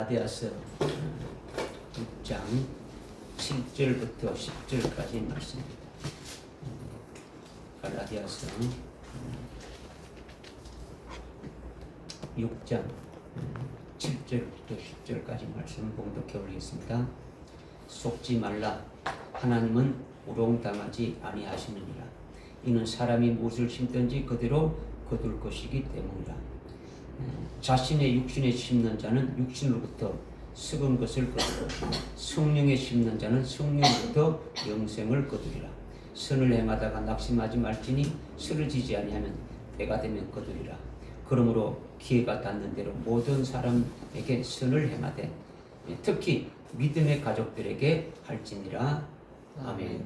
갈라디아서 6장 7절부터 10절까지 말씀입니다. 갈라디아서 6장 7절부터 10절까지 말씀 봉독해 올리겠습니다. 속지 말라. 하나님은 우롱당하지 아니하시느니라. 이는 사람이 무엇을 심든지 그대로 거둘 것이기 때문이라. 자신의 육신에 심는 자는 육신으로부터 썩은 것을 거두고 성령에 심는 자는 성령으로부터 영생을 거두리라. 선을 행하다가 낙심하지 말지니 쓰러지지 아니하면 때가 되면 거두리라. 그러므로 기회가 닿는 대로 모든 사람에게 선을 행하되 특히 믿음의 가족들에게 할지니라. 아멘.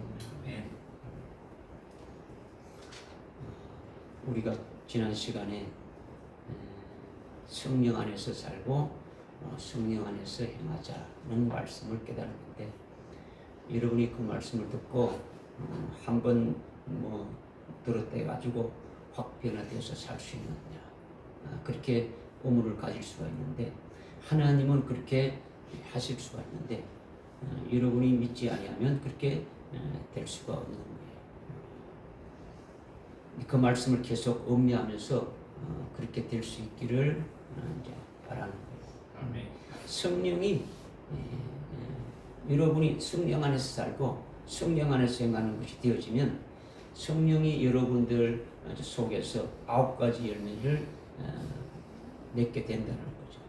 우리가 지난 시간에 성령 안에서 살고 성령 안에서 행하자는 말씀을 깨달았는데, 여러분이 그 말씀을 듣고 한번 들었다 해가지고 확 변화되어서 살 수 있느냐, 그렇게 의문을 가질 수가 있는데, 하나님은 그렇게 하실 수가 있는데 여러분이 믿지 아니하면 그렇게 될 수가 없는 거예요. 그 말씀을 계속 음미하면서 그렇게 될 수 있기를 이제 바라는 거예요. 아멘. 성령이 여러분이 성령 안에서 살고 성령 안에서 행하는 것이 되어지면 성령이 여러분들 속에서 9가지 열매를 맺게 된다는 거죠.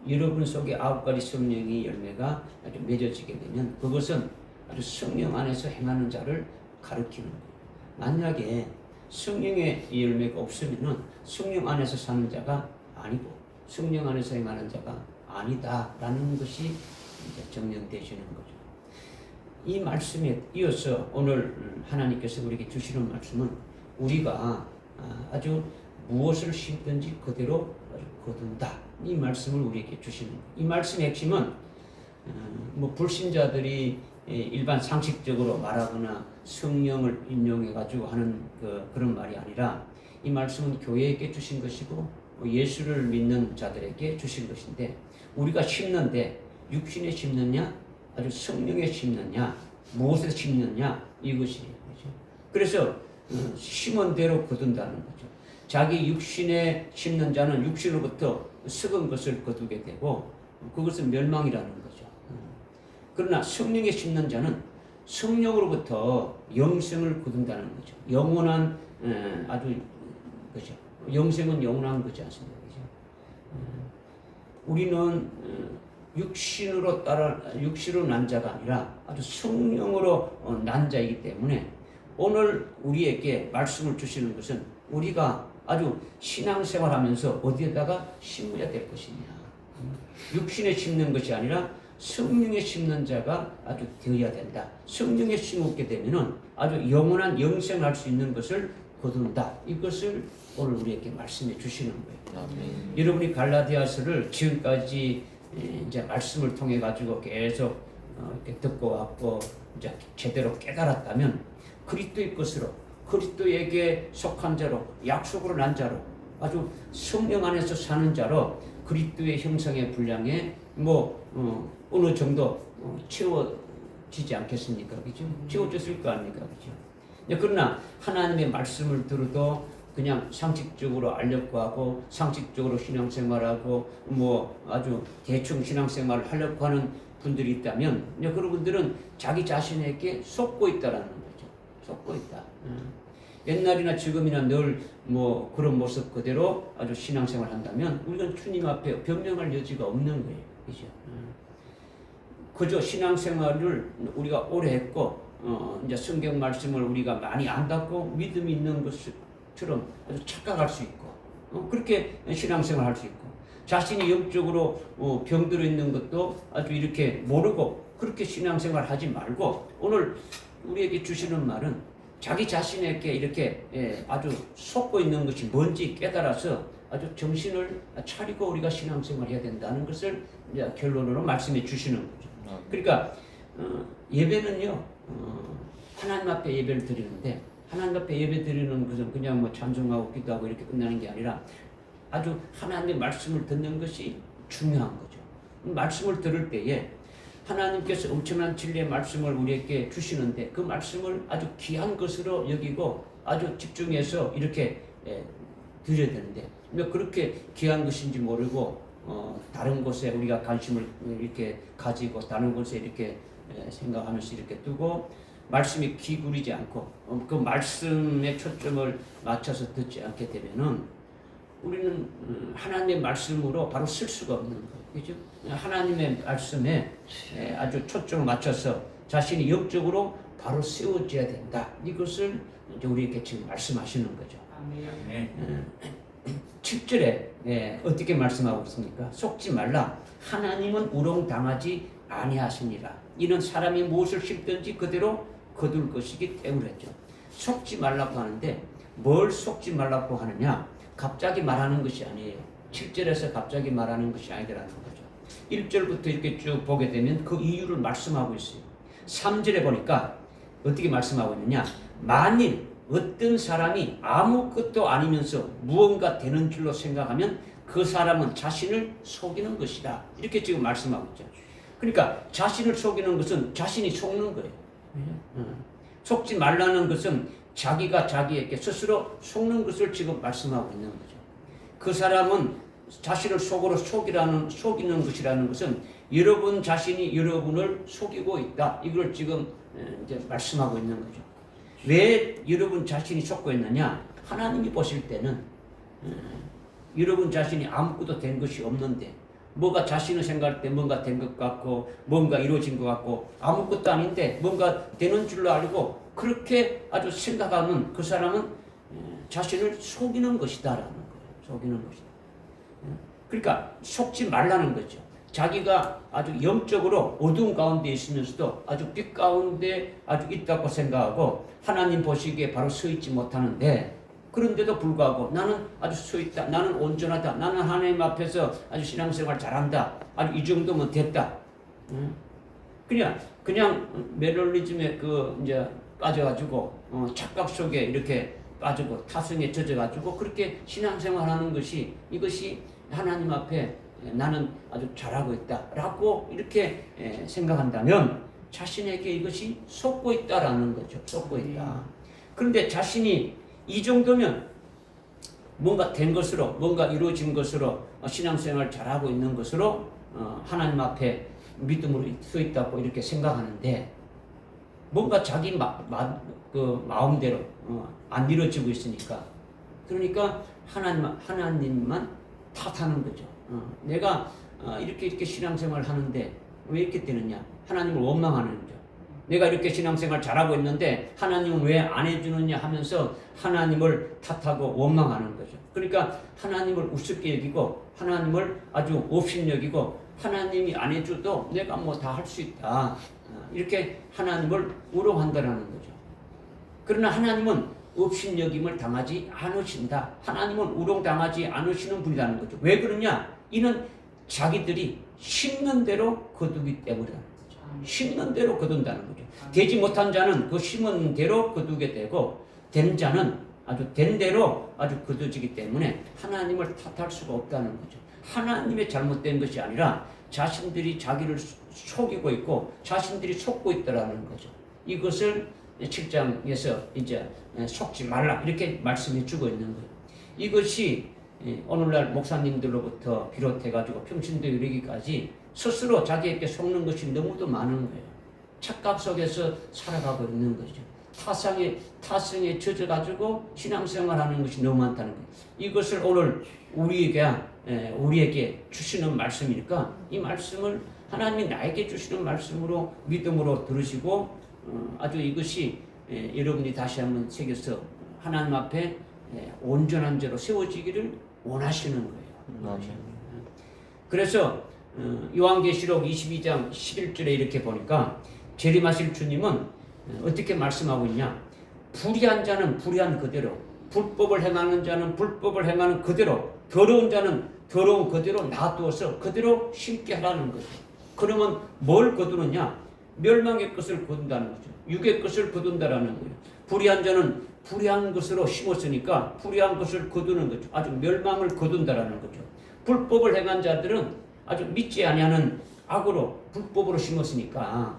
여러분 속에 9가지 성령의 열매가 아주 맺어지게 되면 그것은 아주 성령 안에서 행하는 자를 가리키는 거예요. 만약에 성령의 열매가 없으면은 성령 안에서 사는 자가 아니고 성령 안에서 행하는 자가 아니다라는 것이 이제 정령되시는 거죠. 이 말씀에 이어서 오늘 하나님께서 우리에게 주시는 말씀은 우리가 아주 무엇을 심든지 그대로 거둔다, 이 말씀을 우리에게 주시는 거예요. 이 말씀의 핵심은 불신자들이 일반 상식적으로 말하거나 성령을 인용해 가지고 하는 그런 말이 아니라, 이 말씀은 교회에게 주신 것이고 예수를 믿는 자들에게 주신 것인데, 우리가 심는데 육신에 심느냐 아주 성령에 심느냐 무엇에 심느냐, 이것이 거죠. 그래서 심은 대로 거둔다는 거죠. 자기 육신에 심는 자는 육신으로부터 썩은 것을 거두게 되고 그것은 멸망이라는 거죠. 그러나 성령에 심는 자는 성령으로부터 영생을 거둔다는 거죠. 영원한 아주 그죠. 영생은 영원한 거지 않습니까? 그죠? 우리는 육신으로 난 자가 아니라 아주 성령으로 난 자이기 때문에 오늘 우리에게 말씀을 주시는 것은 우리가 아주 신앙생활하면서 어디에다가 심어야 될 것이냐. 육신에 심는 것이 아니라 성령에 심는 자가 아주 되어야 된다. 성령에 심게 되면은 아주 영원한 영생을 할 수 있는 것을 거둔다. 이것을 오늘 우리에게 말씀해 주시는 거예요. 아멘. 여러분이 갈라디아서를 지금까지 이제 말씀을 통해 가지고 계속 이렇게 듣고 왔고 이제 제대로 깨달았다면 그리스도의 것으로, 그리스도에게 속한 자로, 약속으로 난 자로, 아주 성령 안에서 사는 자로 그리스도의 형상의 분량에 어느 정도 채워지지 않겠습니까? 그죠? 채워졌을 거 아닙니까? 그죠? 그러나 하나님의 말씀을 들어도 그냥 상식적으로 알려고 하고 상식적으로 신앙생활하고 아주 대충 신앙생활을 하려고 하는 분들이 있다면 그분들은 자기 자신에게 속고 있다라는 거죠. 속고 있다. 옛날이나 지금이나 늘 그런 모습 그대로 아주 신앙생활 한다면 우리는 주님 앞에 변명할 여지가 없는 거예요. 그죠? 그저 신앙생활을 우리가 오래 했고 이제 성경 말씀을 우리가 많이 안다고 믿음이 있는 것처럼 아주 착각할 수 있고 그렇게 신앙생활 할 수 있고, 자신이 영적으로 병들어 있는 것도 아주 이렇게 모르고 그렇게 신앙생활 하지 말고, 오늘 우리에게 주시는 말은 자기 자신에게 이렇게 아주 속고 있는 것이 뭔지 깨달아서 아주 정신을 차리고 우리가 신앙생활 해야 된다는 것을 이제 결론으로 말씀해 주시는 거죠. 그러니까 예배는요, 하나님 앞에 예배를 드리는데, 하나님 앞에 예배 드리는 것은 그냥 찬송하고 기도하고 이렇게 끝나는 게 아니라 아주 하나님의 말씀을 듣는 것이 중요한 거죠. 말씀을 들을 때에 하나님께서 엄청난 진리의 말씀을 우리에게 주시는데 그 말씀을 아주 귀한 것으로 여기고 아주 집중해서 이렇게 드려야 되는데 그렇게 귀한 것인지 모르고 다른 곳에 우리가 관심을 이렇게 가지고 다른 곳에 이렇게 생각하면서 이렇게 두고 말씀이 기울이지 않고 그 말씀에 초점을 맞춰서 듣지 않게 되면은 우리는 하나님의 말씀으로 바로 쓸 수가 없는 거예요. 그죠? 하나님의 말씀에 아주 초점을 맞춰서 자신이 영적으로 바로 세워져야 된다. 이것을 이제 우리에게 지금 말씀하시는 거죠. 아멘. 7절에 어떻게 말씀하고 있습니까? 속지 말라. 하나님은 우롱당하지 아니하시니라. 이는 사람이 무엇을 심든지 그대로 거둘 것이기 때문이죠. 속지 말라고 하는데 뭘 속지 말라고 하느냐? 갑자기 말하는 것이 아니에요. 7절에서 갑자기 말하는 것이 아니라는 거죠. 1절부터 이렇게 쭉 보게 되면 그 이유를 말씀하고 있어요. 3절에 보니까 어떻게 말씀하고 있느냐? 만일 어떤 사람이 아무것도 아니면서 무언가 되는 줄로 생각하면 그 사람은 자신을 속이는 것이다. 이렇게 지금 말씀하고 있죠. 그러니까 자신을 속이는 것은 자신이 속는 거예요. 속지 말라는 것은 자기가 자기에게 스스로 속는 것을 지금 말씀하고 있는 거죠. 그 사람은 자신을 속으로 속이는 것이라는 것은 여러분 자신이 여러분을 속이고 있다. 이걸 지금 이제 말씀하고 있는 거죠. 왜 여러분 자신이 속고 있느냐? 하나님이 보실 때는 여러분 자신이 아무것도 된 것이 없는데 뭐가 자신을 생각할 때 뭔가 된 것 같고 뭔가 이루어진 것 같고 아무것도 아닌데 뭔가 되는 줄로 알고 그렇게 아주 생각하는 그 사람은 자신을 속이는 것이다라는 거예요. 속이는 것이다. 그러니까 속지 말라는 거죠. 자기가 아주 영적으로 어두운 가운데 있으면서도 아주 빛 가운데 아주 있다고 생각하고 하나님 보시기에 바로 서 있지 못하는데 그런데도 불구하고 나는 아주 서 있다. 나는 온전하다. 나는 하나님 앞에서 아주 신앙생활 잘한다. 아주 이 정도면 됐다. 그냥 매너리즘에 이제 빠져가지고 착각 속에 이렇게 빠지고 타성에 젖어가지고 그렇게 신앙생활하는 것이 이것이 하나님 앞에 나는 아주 잘하고 있다라고 이렇게 생각한다면 자신에게 이것이 속고 있다라는 거죠. 속고 있다. 그런데 자신이 이 정도면 뭔가 된 것으로 뭔가 이루어진 것으로 신앙생활 잘하고 있는 것으로 하나님 앞에 믿음으로 서 있다고 이렇게 생각하는데 뭔가 자기 마음대로 안 이루어지고 있으니까 그러니까 하나님만 탓하는 거죠. 내가 이렇게 신앙생활을 하는데 왜 이렇게 되느냐? 하나님을 원망하는 거죠. 내가 이렇게 신앙생활 잘하고 있는데 하나님은 왜 안 해주느냐 하면서 하나님을 탓하고 원망하는 거죠. 그러니까 하나님을 우습게 여기고 하나님을 아주 업신여기고 하나님이 안 해줘도 내가 뭐 다 할 수 있다. 이렇게 하나님을 우롱한다라는 거죠. 그러나 하나님은 업신여김을 당하지 않으신다. 하나님은 우롱당하지 않으시는 분이라는 거죠. 왜 그러냐? 이는 자기들이 심는 대로 거두기 때문이라는 거죠. 심는 대로 거둔다는 거죠. 되지 못한 자는 그 심은 대로 거두게 되고 된 자는 아주 된 대로 아주 거두지기 때문에 하나님을 탓할 수가 없다는 거죠. 하나님의 잘못된 것이 아니라 자신들이 자기를 속이고 있고 자신들이 속고 있다라는 거죠. 이것을 7장에서 이제 속지 말라 이렇게 말씀해 주고 있는 거예요. 이것이 오늘날 목사님들로부터 비롯해가지고 평신도 이르기까지 스스로 자기에게 속는 것이 너무도 많은 거예요. 착각 속에서 살아가고 있는 거죠. 타성에 젖어가지고 신앙생활하는 것이 너무 많다는 거예요. 이것을 오늘 우리에게 주시는 말씀이니까 이 말씀을 하나님이 나에게 주시는 말씀으로 믿음으로 들으시고 아주 이것이 여러분이 다시 한번 새겨서 하나님 앞에 온전한 자로 세워지기를 원하시는 거예요. 그래서 요한계시록 22장 11절에 이렇게 보니까 재림하실 주님은 어떻게 말씀하고 있냐? 불의한 자는 불의한 그대로, 불법을 행하는 자는 불법을 행하는 그대로, 더러운 자는 더러운 그대로 놔두어서 그대로 심게 하라는 거죠. 그러면 뭘 거두느냐? 멸망의 것을 거둔다는 거죠. 육의 것을 거둔다라는 거예요. 불의한 자는 불의한 것으로 심었으니까 불의한 것을 거두는 거죠. 아주 멸망을 거둔다라는 거죠. 불법을 행한 자들은 아주 믿지 아니하는 악으로 불법으로 심었으니까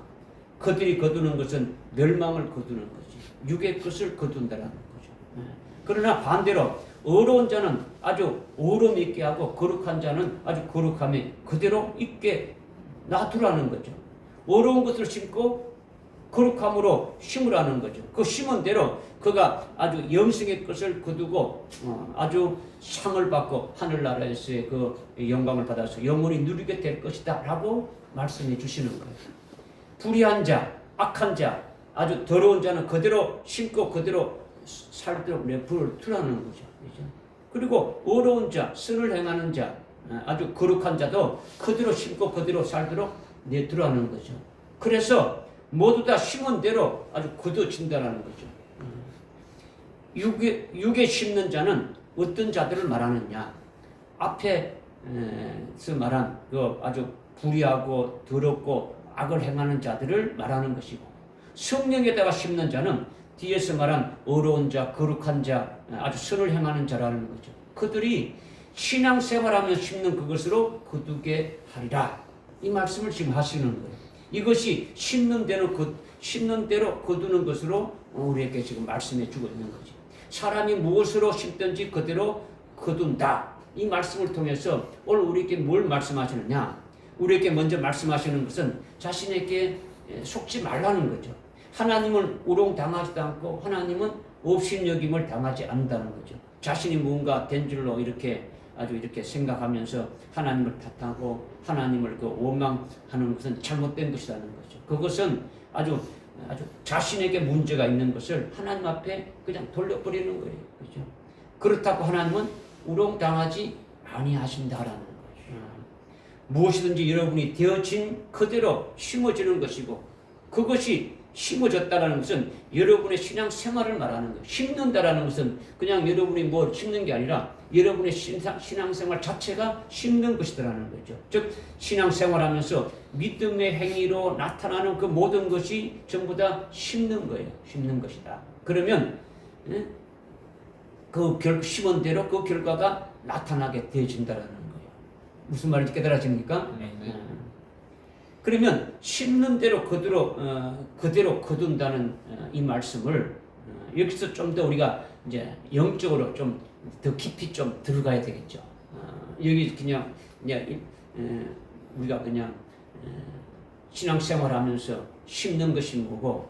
그들이 거두는 것은 멸망을 거두는 거지. 육의 것을 거둔다라는 거죠. 그러나 반대로 어려운 자는 아주 어려움 있게 하고 거룩한 자는 아주 거룩함에 그대로 있게 놔두라는 거죠. 어려운 것을 심고 거룩함으로 심으라는 거죠. 그 심은 대로 그가 아주 영생의 것을 거두고 아주 상을 받고 하늘나라에서의 그 영광을 받아서 영원히 누리게 될 것이다 라고 말씀해 주시는 거예요. 불의한 자, 악한 자, 아주 더러운 자는 그대로 심고 그대로 살도록 내버려 두라는 거죠. 그렇죠? 그리고 어려운 자, 선을 행하는 자, 아주 거룩한 자도 그대로 심고 그대로 살도록 내두라는 거죠. 그래서 모두 다 심은 대로 아주 거둬진다라는 거죠. 육에 심는 자는 어떤 자들을 말하느냐? 앞에서 말한 그 아주 불의하고 더럽고 악을 행하는 자들을 말하는 것이고, 성령에다가 심는 자는 뒤에서 말한 어려운 자, 거룩한 자, 아주 선을 행하는 자라는 거죠. 그들이 신앙생활하며 심는 그것으로 거두게 하리라. 이 말씀을 지금 하시는 거예요. 이것이 심는 대로 거두는 것으로 우리에게 지금 말씀해 주고 있는 거지. 사람이 무엇으로 심든지 그대로 거둔다. 이 말씀을 통해서 오늘 우리에게 뭘 말씀하시느냐? 우리에게 먼저 말씀하시는 것은 자신에게 속지 말라는 거죠. 하나님을 우롱당하지도 않고 하나님은 업신여김을 당하지 않는다는 거죠. 자신이 뭔가 된 줄로 이렇게 아주 이렇게 생각하면서 하나님을 탓하고 하나님을 그 원망하는 것은 잘못된 것이라는 거죠. 그것은 아주 자신에게 문제가 있는 것을 하나님 앞에 그냥 돌려버리는 거예요. 그렇죠? 그렇다고 하나님은 우롱당하지 아니하신다라는 거죠. 무엇이든지 여러분이 되어진 그대로 심어지는 것이고, 그것이 심어졌다라는 것은 여러분의 신앙 생활을 말하는 거예요. 심는다라는 것은 그냥 여러분이 뭐 심는 게 아니라 여러분의 신앙생활 자체가 심는 것이라는 거죠. 즉 신앙생활하면서 믿음의 행위로 나타나는 그 모든 것이 전부 다 심는 거예요. 심는 것이다. 그러면 심은 대로 그 결과가 나타나게 되어진다라는 거예요. 무슨 말인지 깨달아집니까? 네. 그러면 심는 대로 그대로 거둔다는 이 말씀을 여기서 좀 더 우리가 이제 영적으로 좀 더 깊이 좀 들어가야 되겠죠. 여기 그냥 우리가 그냥 신앙생활하면서 심는 것이 뭐고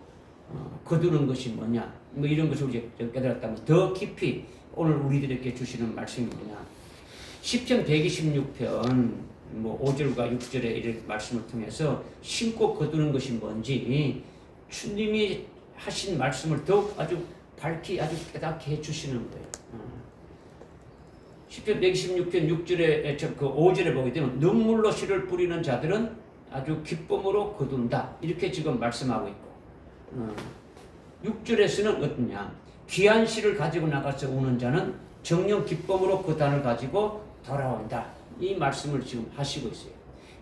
거두는 것이 뭐냐, 뭐 이런 것을 우리 깨달았다면 더 깊이 오늘 우리들에게 주시는 말씀이 뭐냐. 시편 126편 5절과 6절의 이런 말씀을 통해서 심고 거두는 것이 뭔지 주님이 하신 말씀을 더욱 아주 밝히 아주 깨닫게 해주시는 거예요. 시편 126편 6절에 그 5절에 보게 되면 눈물로 씨를 뿌리는 자들은 아주 기쁨으로 거둔다. 이렇게 지금 말씀하고 있고, 6절에서는 어떠냐? 귀한 씨를 가지고 나가서 우는 자는 정녕 기쁨으로 그 단을 가지고 돌아온다. 이 말씀을 지금 하시고 있어요.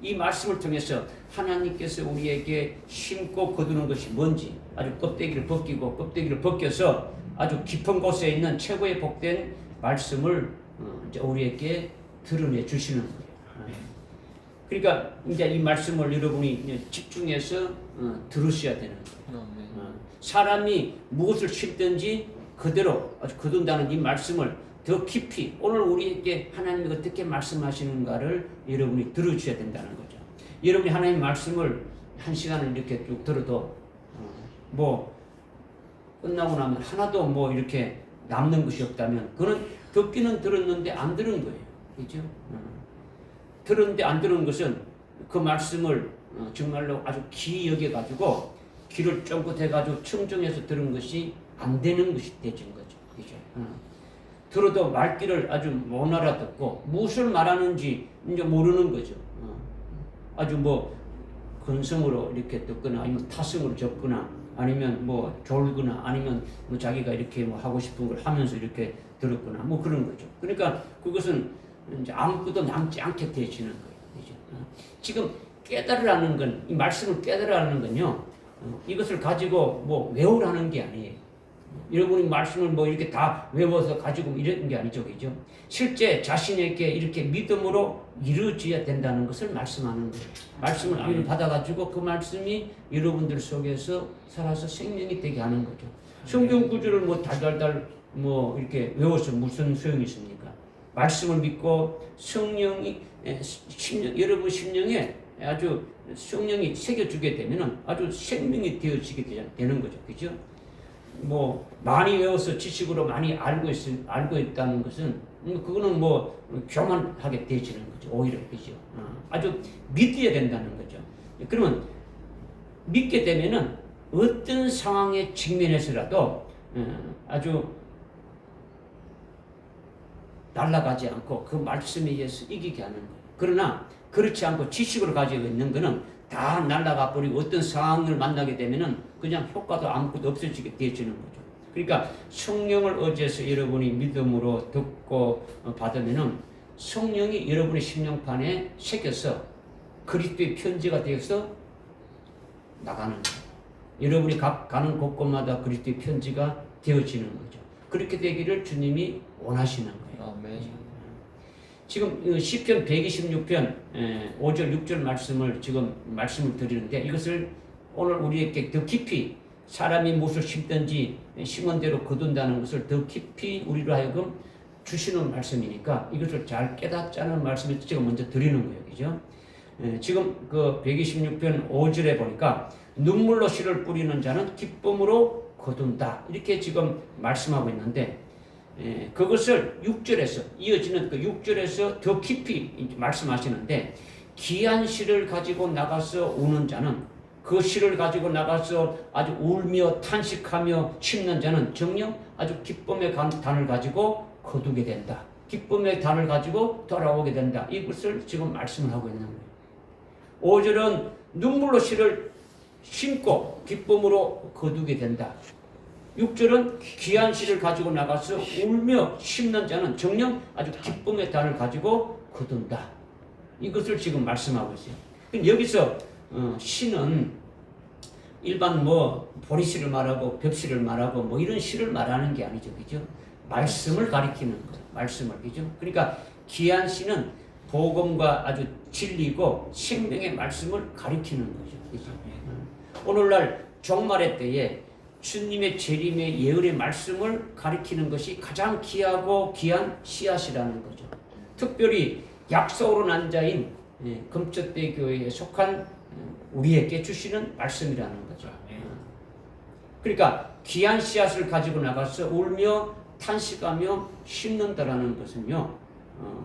이 말씀을 통해서 하나님께서 우리에게 심고 거두는 것이 뭔지 아주 껍데기를 벗겨서 아주 깊은 곳에 있는 최고의 복된 말씀을 이제 우리에게 드러내 주시는 거예요. 그러니까 이제 이 말씀을 여러분이 집중해서 들으셔야 되는 거예요. 사람이 무엇을 심든지 그대로 아주 거둔다는 이 말씀을 더 깊이 오늘 우리에게 하나님이 어떻게 말씀하시는가를 여러분이 들어주셔야 된다는 거죠. 여러분이 하나님 말씀을 한 시간을 이렇게 쭉 들어도 뭐 끝나고 나면 하나도 뭐 이렇게 남는 것이 없다면 그는 듣기는 들었는데 안 들은 거예요. 그죠? 들었는데 안 들은 것은 그 말씀을 정말로 아주 귀히 여겨가지고 귀를 쫑긋해가지고 청정해서 들은 것이 안 되는 것이 되진 거죠. 그죠? 들어도 말귀를 아주 못 알아듣고 무엇을 말하는지 이제 모르는 거죠. 아주 뭐 근성으로 이렇게 듣거나 아니면 타성으로 적거나 아니면 뭐 졸거나 아니면 뭐 자기가 이렇게 뭐 하고 싶은 걸 하면서 이렇게 들었거나 뭐 그런 거죠. 그러니까 그것은 이제 아무것도 남지 않게 되어지는 거예요. 그죠? 지금 깨달으라는 건, 이 말씀을 깨달으라는 건요, 이것을 가지고 뭐 외우라는 게 아니에요. 여러분이 말씀을 뭐 이렇게 다 외워서 가지고 이런 게 아니죠, 그죠? 실제 자신에게 이렇게 믿음으로 이루어져야 된다는 것을 말씀하는 거예요. 말씀을 받아가지고 그 말씀이 여러분들 속에서 살아서 생명이 되게 하는 거죠. 성경 구절을 뭐 달달달 뭐 이렇게 외워서 무슨 소용이 있습니까? 말씀을 믿고 성령이 여러분 심령에 아주 성령이 새겨주게 되면은 아주 생명이 되어지게 되는 거죠, 그죠? 뭐 많이 외워서 지식으로 많이 알고 있다는 것은 그거는 뭐 교만하게 되지는 거죠. 오히려 그죠. 아주 믿어야 된다는 거죠. 그러면 믿게 되면은 어떤 상황에 직면해서라도 아주 날아가지 않고 그 말씀에 의해서 이기게 하는 거예요. 그러나 그렇지 않고 지식으로 가지고 있는 거는 다 날아가 버리고 어떤 상황을 만나게 되면은 그냥 효과도 아무것도 없어지게 되어지는 거죠. 그러니까 성령을 의지해서 여러분이 믿음으로 듣고 받으면은 성령이 여러분의 심령판에 새겨서 그리스도의 편지가 되어서 나가는 거예요. 여러분이 가는 곳곳마다 그리스도의 편지가 되어지는 거죠. 그렇게 되기를 주님이 원하시는 거예요. 아멘. 지금 시편 126편 5절 6절 말씀을 드리는데 이것을 오늘 우리에게 더 깊이 사람이 무엇을 심든지 심은 대로 거둔다는 것을 더 깊이 우리로 하여금 주시는 말씀이니까 이것을 잘 깨닫자는 말씀을 제가 먼저 드리는 거예요. 그죠? 지금 그 126편 5절에 보니까 눈물로 씨를 뿌리는 자는 기쁨으로 거둔다. 이렇게 지금 말씀하고 있는데 그것을 6절에서 이어지는 그 6절에서 더 깊이 말씀하시는데 귀한 씨를 가지고 나가서 우는 자는 그 씨를 가지고 나가서 아주 울며 탄식하며 심는 자는 정녕 아주 기쁨의 단을 가지고 거두게 된다. 기쁨의 단을 가지고 돌아오게 된다. 이것을 지금 말씀을 하고 있는 거예요. 5절은 눈물로 씨를 심고 기쁨으로 거두게 된다. 6절은 귀한 씨를 가지고 나가서 울며 심는 자는 정녕 아주 기쁨의 단을 가지고 거둔다. 이것을 지금 말씀하고 있어요. 여기서 씨는 일반 뭐 보리씨를 말하고 벽씨를 말하고 뭐 이런 씨를 말하는 게 아니죠, 그죠? 말씀을 가리키는 거예요. 말씀을, 그죠? 그러니까 귀한 씨는 복음과 아주 진리고 생명의 말씀을 가리키는 거죠, 그죠? 오늘날 종말의 때에 주님의 재림의 예언의 말씀을 가리키는 것이 가장 귀하고 귀한 씨앗이라는 거죠. 특별히 약속으로 난 자인 금초대 교회에 속한 우리에게 주시는 말씀이라는 거죠. 그러니까 귀한 씨앗을 가지고 나가서 울며 탄식하며 심는다라는 것은요,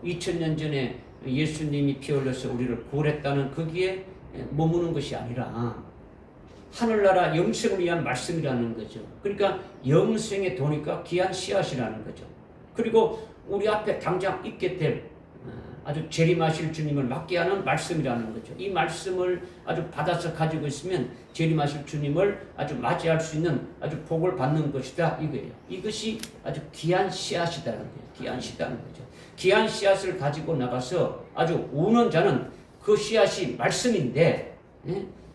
2000년 전에 예수님이 피 흘려서 우리를 구원했다는 거기에 머무는 것이 아니라 하늘나라 영생을 위한 말씀이라는 거죠. 그러니까 영생에 도니까 귀한 씨앗이라는 거죠. 그리고 우리 앞에 당장 있게 될 아주 재림하실 주님을 맞게 하는 말씀이라는 거죠. 이 말씀을 아주 받아서 가지고 있으면 재림하실 주님을 아주 맞이할 수 있는 아주 복을 받는 것이다 이거예요. 이것이 아주 귀한 씨앗이다는 거예요. 귀한 씨앗이라는 거죠. 귀한 씨앗을 가지고 나가서 아주 우는 자는 그 씨앗이 말씀인데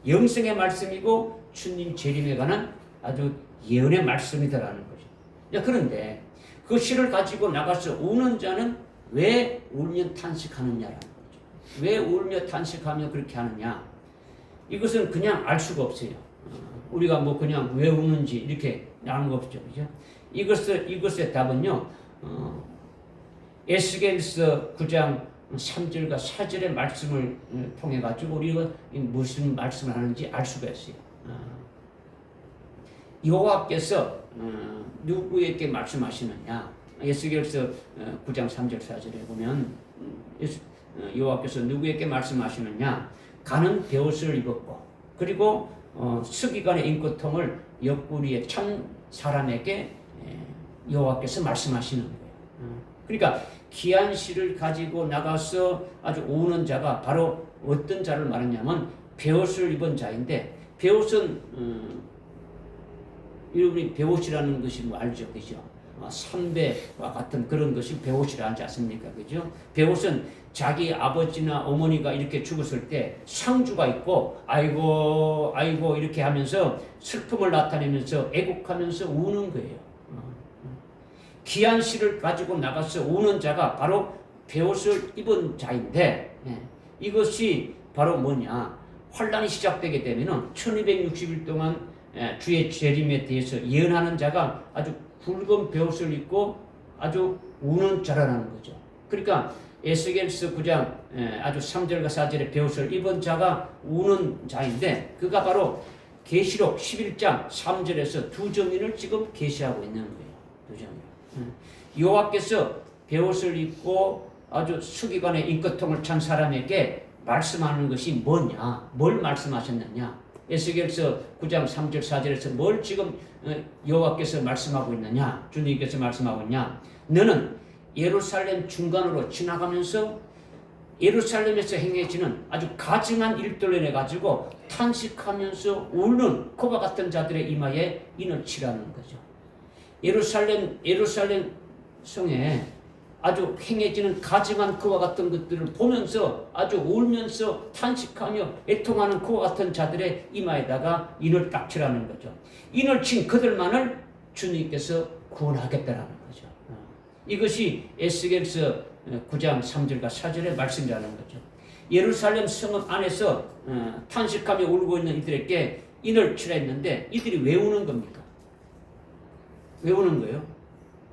영생의 말씀이고 주님 재림에 관한 아주 예언의 말씀이다라는 거죠. 그런데 그 씨를 가지고 나가서 우는 자는 왜 울며 탄식하느냐라는 거죠. 왜 울며 탄식하며 그렇게 하느냐? 이것은 그냥 알 수가 없어요. 우리가 뭐 그냥 왜 우는지 이렇게 나는 거 없죠, 그죠? 이것의 답은요, 에스겔서 9장 3절과 4절의 말씀을 통해 가지고 우리가 무슨 말씀을 하는지 알 수가 있어요. 여호와께서 누구에게 말씀하시느냐? 에스겔서 9장 3절 4절에 보면 여호와께서 누구에게 말씀하시느냐? 가는 베옷을 입었고 그리고 서기관의 인고통을 옆구리에 찬 사람에게 여호와께서 말씀하시는 거예요. 그러니까 귀한 씨를 가지고 나가서 아주 우는 자가 바로 어떤 자를 말하냐면 베옷을 입은 자인데 베옷은 여러분이 베옷이라는 것이 뭐 알죠, 그죠? 삼배와 같은 그런 것이 배옷이라 하지 않습니까? 그죠? 배옷은 자기 아버지나 어머니가 이렇게 죽었을 때 상주가 있고 아이고 아이고 이렇게 하면서 슬픔을 나타내면서 애곡하면서 우는 거예요. 귀한 실을 가지고 나가서 우는 자가 바로 배옷을 입은 자인데 이것이 바로 뭐냐? 환란이 시작되게 되면은 1260일 동안 주의 재림에 대해서 예언하는 자가 아주 붉은 배옷을 입고 아주 우는 자라는 거죠. 그러니까 에스겔서 9장 아주 3절과 4절의 배옷을 입은 자가 우는 자인데 그가 바로 계시록 11장 3절에서 두 정인을 지금 계시하고 있는 거예요. 두 정인. 여호와께서 배옷을 입고 아주 수기관의 인거통을 찬 사람에게 말씀하는 것이 뭐냐? 뭘 말씀하셨느냐? 에스겔서 9장 3절 4절에서 뭘 지금 여호와께서 말씀하고 있느냐? 주님께서 말씀하고 있냐? 너는 예루살렘 중간으로 지나가면서 예루살렘에서 행해지는 아주 가증한 일들로 인해 가지고 탄식하면서 우는 그와 같은 자들의 이마에 인을 치라는 거죠. 예루살렘 성에 아주 행해지는 가증한 그와 같은 것들을 보면서 아주 울면서 탄식하며 애통하는 그와 같은 자들의 이마에다가 인을 딱 치라는 거죠. 인을 친 그들만을 주님께서 구원하겠다라는 거죠. 이것이 에스겔서 9장 3절과 4절의 말씀이라는 거죠. 예루살렘 성 안에서 탄식하며 울고 있는 이들에게 인을 치라 했는데 이들이 왜 우는 겁니까? 왜 우는 거예요?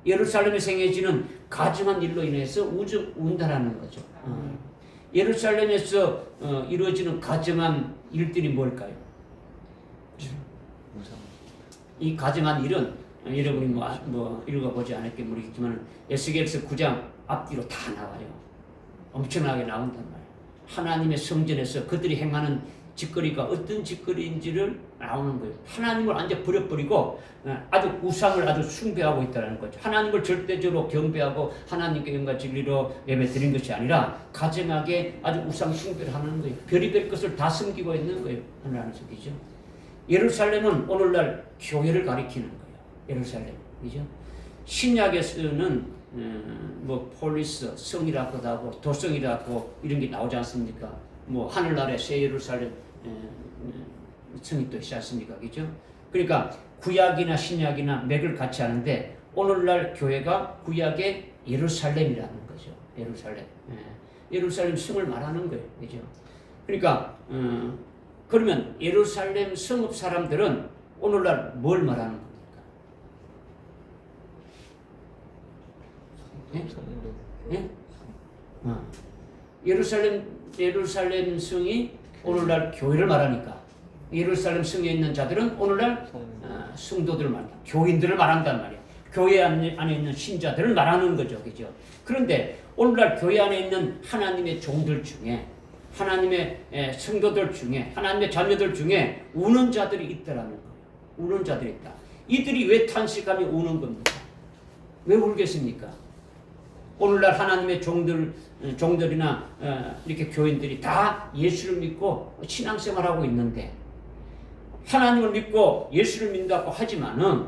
예루살렘에 행해지는 가증한 일로 인해서 운다라는 거죠. 예루살렘에서 이루어지는 가증한 일들이 뭘까요? 이 가증한 일은 여러분이 뭐 읽어보지 않았게 모르겠지만 에스겔서 9장 앞뒤로 다 나와요. 엄청나게 나온단 말이에요. 하나님의 성전에서 그들이 행하는 짓거리가 어떤 짓거리인지를 나오는 거예요. 하나님을 완전 버려버리고 아주 우상을 아주 숭배하고 있다는 거죠. 하나님을 절대적으로 경배하고 하나님께 영과 진리로 예배드린 것이 아니라 가증하게 아주 우상 숭배를 하는 거예요. 별의별 것을 다 숨기고 있는 거예요. 하나님 속이죠. 예루살렘은 오늘날 교회를 가리키는 거예요. 예루살렘, 그죠? 신약에서는 뭐 폴리스 성이라고도 하고 도성이라고 이런 게 나오지 않습니까? 뭐 하늘나라의 새 예루살렘 성이 또 있지 않습니까? 그죠? 그러니까 구약이나 신약이나 맥을 같이 하는데 오늘날 교회가 구약의 예루살렘이라는 거죠. 예루살렘. 예루살렘 성을 말하는 거예요. 그죠? 그러니까 그러면 예루살렘 성읍 사람들은 오늘날 뭘 말하는 겁니까? 예? 예루살렘 성이 오늘날 교회를 말하니까 예루살렘 성에 있는 자들은 오늘날 성도들을 말한다. 교인들을 말한단 말이에요. 교회 안에 있는 신자들을 말하는 거죠. 그죠? 그런데 오늘날 교회 안에 있는 하나님의 종들 중에 하나님의 성도들 중에 하나님의 자녀들 중에 우는 자들이 있다라는 거예요. 우는 자들이 있다. 이들이 왜 탄식하며 우는 겁니까? 왜 울겠습니까? 오늘날 하나님의 종들이나 이렇게 교인들이 다 예수를 믿고 신앙생활하고 있는데 하나님을 믿고 예수를 믿는다고 하지만은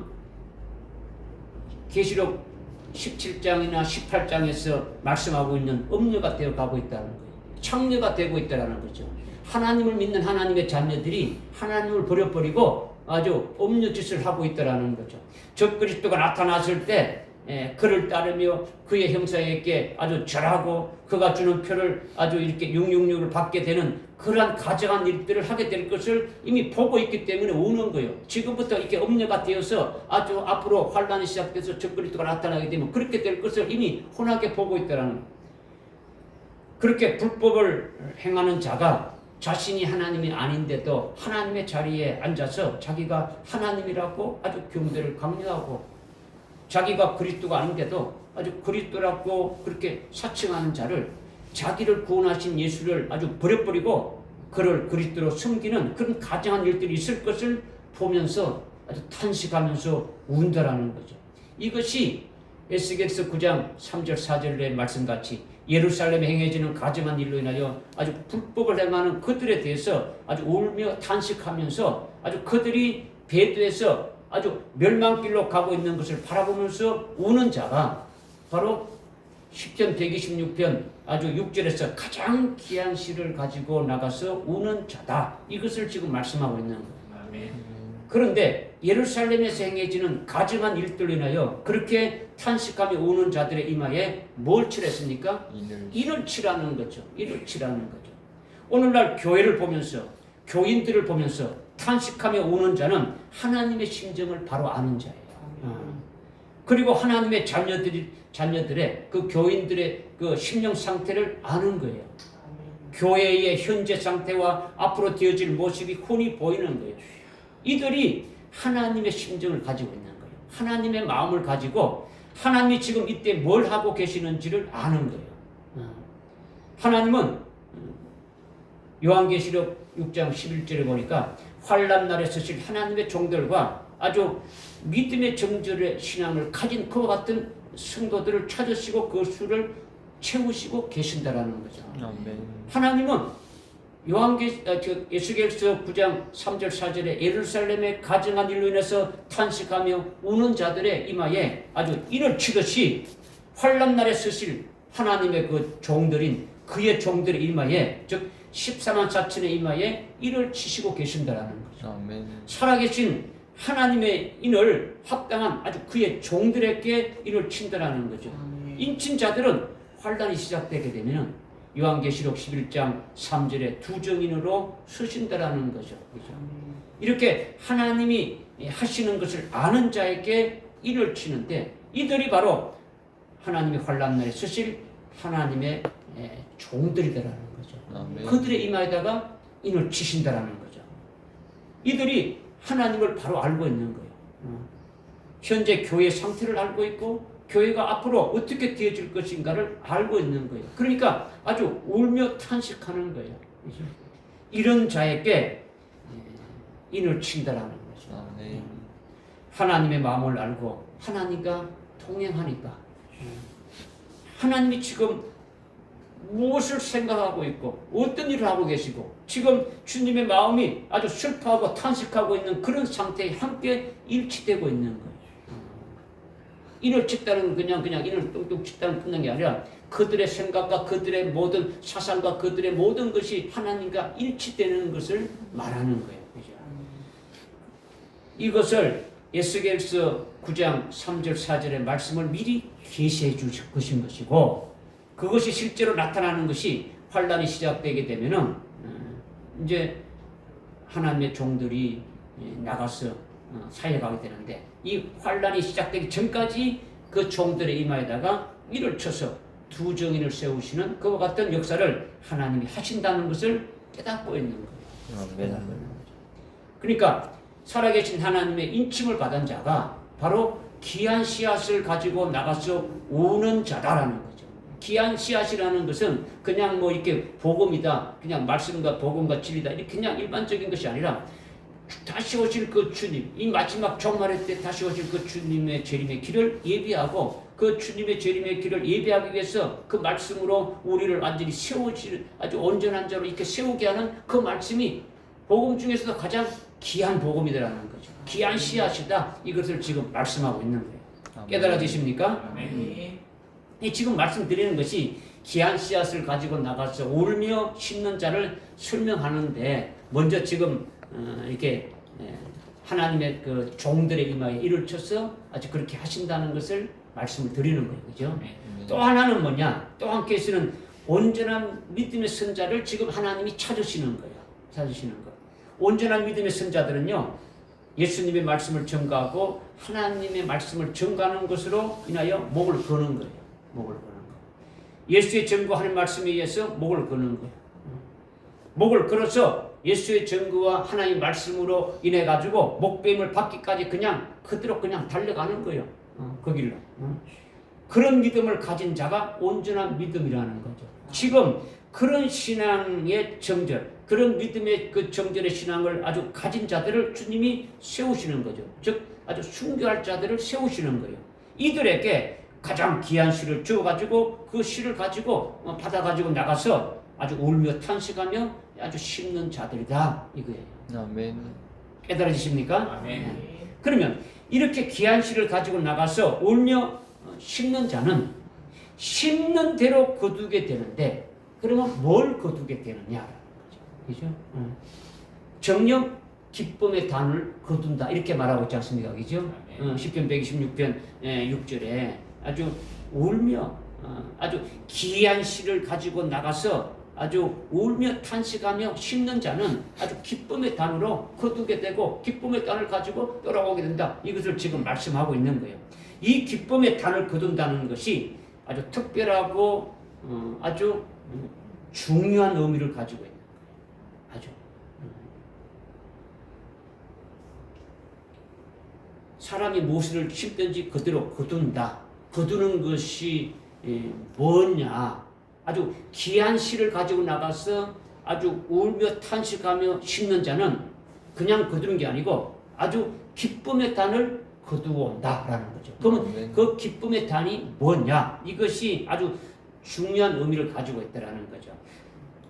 계시록 17장이나 18장에서 말씀하고 있는 음녀가 되어 가고 있다는 거예요. 창녀가 되고 있다는 거죠. 하나님을 믿는 하나님의 자녀들이 하나님을 버려버리고 아주 음녀 짓을 하고 있다는 거죠. 적그리스도가 나타났을 때 그를 따르며 그의 형사에게 아주 절하고 그가 주는 표를 아주 이렇게 666을 받게 되는 그러한 가증한 일들을 하게 될 것을 이미 보고 있기 때문에 우는 거예요. 지금부터 이렇게 음녀가 되어서 아주 앞으로 환란이 시작돼서 적그리스도가 나타나게 되면 그렇게 될 것을 이미 혼하게 보고 있다는 거예요. 그렇게 불법을 행하는 자가 자신이 하나님이 아닌데도 하나님의 자리에 앉아서 자기가 하나님이라고 아주 경배를 강요하고 자기가 그리스도가 아닌데도 아주 그리스도라고 그렇게 사칭하는 자를 자기를 구원하신 예수를 아주 버려버리고 그를 그리스도로 섬기는 그런 가증한 일들이 있을 것을 보면서 아주 탄식하면서 운다라는 거죠. 이것이 에스겔서 9장 3절 4절의 말씀같이 예루살렘에 행해지는 가증한 일로 인하여 아주 불법을 행하는 그들에 대해서 아주 울며 탄식하면서 아주 그들이 배도에서 아주 멸망길로 가고 있는 것을 바라보면서 우는 자가 바로 10편 126편 아주 6절에서 가장 귀한 시를 가지고 나가서 우는 자다. 이것을 지금 말씀하고 있는 거예요. 아멘. 그런데 예루살렘에서 행해지는 가증한 일들로 인하여 그렇게 탄식하며 우는 자들의 이마에 뭘 칠했습니까? 인을 칠하는 거죠. 인을 칠하는 거죠. 오늘날 교회를 보면서 교인들을 보면서 탄식하며 우는 자는 하나님의 심정을 바로 아는 자예요. 그리고 하나님의 자녀들의 그 교인들의 그 심령 상태를 아는 거예요. 교회의 현재 상태와 앞으로 되어질 모습이 훤히 보이는 거예요. 이들이 하나님의 심정을 가지고 있는 거예요. 하나님의 마음을 가지고 하나님이 지금 이때 뭘 하고 계시는지를 아는 거예요. 하나님은 요한계시록 6장 11절에 보니까 환난 날에 서실 하나님의 종들과 아주 믿음의 정절의 신앙을 가진 그와 같은 성도들을 찾으시고 그 수를 채우시고 계신다라는 거죠. 하나님은 에스겔서 9장 3절 4절에 예루살렘의 가증한 일로 인해서 탄식하며 우는 자들의 이마에 아주 인을 치듯이 환난 날에 서실 하나님의 그 종들인 그의 종들의 이마에 즉 14만 4천의 이마에 인을 치시고 계신다라는 거죠. 살아계신 하나님의 인을 합당한 아주 그의 종들에게 인을 친다라는 거죠. 인친 자들은 환난이 시작되게 되면 요한계시록 11장 3절에 두 증인으로 서신다라는 거죠. 그렇죠? 이렇게 하나님이 하시는 것을 아는 자에게 인을 치는데 이들이 바로 하나님의 환난 날에 서실 하나님의 종들이다라는 거죠. 그들의 이마에다가 인을 치신다라는 거죠. 이들이 하나님을 바로 알고 있는 거예요. 현재 교회 상태를 알고 있고 교회가 앞으로 어떻게 되어질 것인가를 알고 있는 거예요. 그러니까 아주 울며 탄식하는 거예요. 이런 자에게 인을 친다라는 거죠. 하나님의 마음을 알고 하나님과 동행하니까 하나님이 지금 무엇을 생각하고 있고 어떤 일을 하고 계시고 지금 주님의 마음이 아주 슬퍼하고 탄식하고 있는 그런 상태에 함께 일치되고 있는 거예요. 인을 쳤다는 그냥 인을 뚱뚱 쳤다는 끝난 게 아니라 그들의 생각과 그들의 모든 사상과 그들의 모든 것이 하나님과 일치되는 것을 말하는 거예요. 그죠? 이것을 에스겔서 9장 3절 4절의 말씀을 미리 계시해 주신 것이고 그것이 실제로 나타나는 것이 환난이 시작되게 되면은 이제 하나님의 종들이 나가서 사역하게 되는데 이 환난이 시작되기 전까지 그 종들의 이마에다가 이를 쳐서 두 증인을 세우시는 그와 같은 역사를 하나님이 하신다는 것을 깨닫고 있는 거예요. 그러니까 살아계신 하나님의 인침을 받은 자가 바로 귀한 씨앗을 가지고 나가서 우는 자다라는 거죠. 귀한 씨앗이라는 것은 그냥 뭐 이렇게 복음이다, 그냥 말씀과 복음과 진리다 이렇게 그냥 일반적인 것이 아니라 다시 오실 그 주님, 이 마지막 종말의 때 다시 오실 그 주님의 재림의 길을 예비하고 그 주님의 재림의 길을 예비하기 위해서 그 말씀으로 우리를 완전히 세우실 아주 온전한 자로 이렇게 세우게 하는 그 말씀이 복음 중에서도 가장 귀한 복음이라는 거죠. 귀한 씨앗이다. 이것을 지금 말씀하고 있는 거예요. 깨달아지십니까? 지금 말씀드리는 것이 귀한 씨앗을 가지고 나가서 울며 심는 자를 설명하는데 먼저 지금 이렇게 하나님의 그 종들의 이마에 이를 쳐서 아주 그렇게 하신다는 것을 말씀을 드리는 거예요. 그죠? 또 하나는 뭐냐? 또 한 케이스는 온전한 믿음의 선자를 지금 하나님이 찾으시는 거예요. 찾으시는 거. 온전한 믿음의 선자들은요, 예수님의 말씀을 전가하고 하나님의 말씀을 전가하는 것으로 인하여 목을 거는 거예요. 목을 거는 거. 예수의 전거하는 말씀에 의해서 목을 거는 거예요. 목을 걸어서 예수의 전거와 하나님의 말씀으로 인해 가지고 목배임을 받기까지 그냥 그대로 그냥 달려가는 거예요. 그 길로. 그런 믿음을 가진 자가 온전한 믿음이라는 거죠. 지금 그런 신앙의 정절, 그런 믿음의 그 정절의 신앙을 아주 가진 자들을 주님이 세우시는 거죠. 즉 아주 순교할 자들을 세우시는 거예요. 이들에게 가장 귀한 씨를 주어가지고 그 씨를 가지고 받아가지고 나가서 아주 울며 탄식하며 아주 심는 자들이다 이거예요. 아멘. 깨달으십니까? 아멘. 그러면 이렇게 귀한 씨를 가지고 나가서 울며 심는 자는 심는 대로 거두게 되는데, 그러면 뭘 거두게 되느냐? 그죠? 정령 기쁨의 단을 거둔다 이렇게 말하고 있지 않습니까? 그죠? 시편 126편 6절에 아주 울며 아주 귀한 씨를 가지고 나가서 아주 울며 탄식하며 심는 자는 아주 기쁨의 단으로 거두게 되고 기쁨의 단을 가지고 돌아오게 된다. 이것을 지금 말씀하고 있는 거예요. 이 기쁨의 단을 거둔다는 것이 아주 특별하고 아주 중요한 의미를 가지고 있는 거예요. 아주 사람이 무엇을 심든지 그대로 거둔다. 거두는 것이 뭐냐? 아주 귀한 씨를 가지고 나가서 아주 울며 탄식하며 심는 자는 그냥 거두는 게 아니고 아주 기쁨의 단을 거두어온다라는 거죠. 그러면 그 기쁨의 단이 뭐냐? 이것이 아주 중요한 의미를 가지고 있다라는 거죠.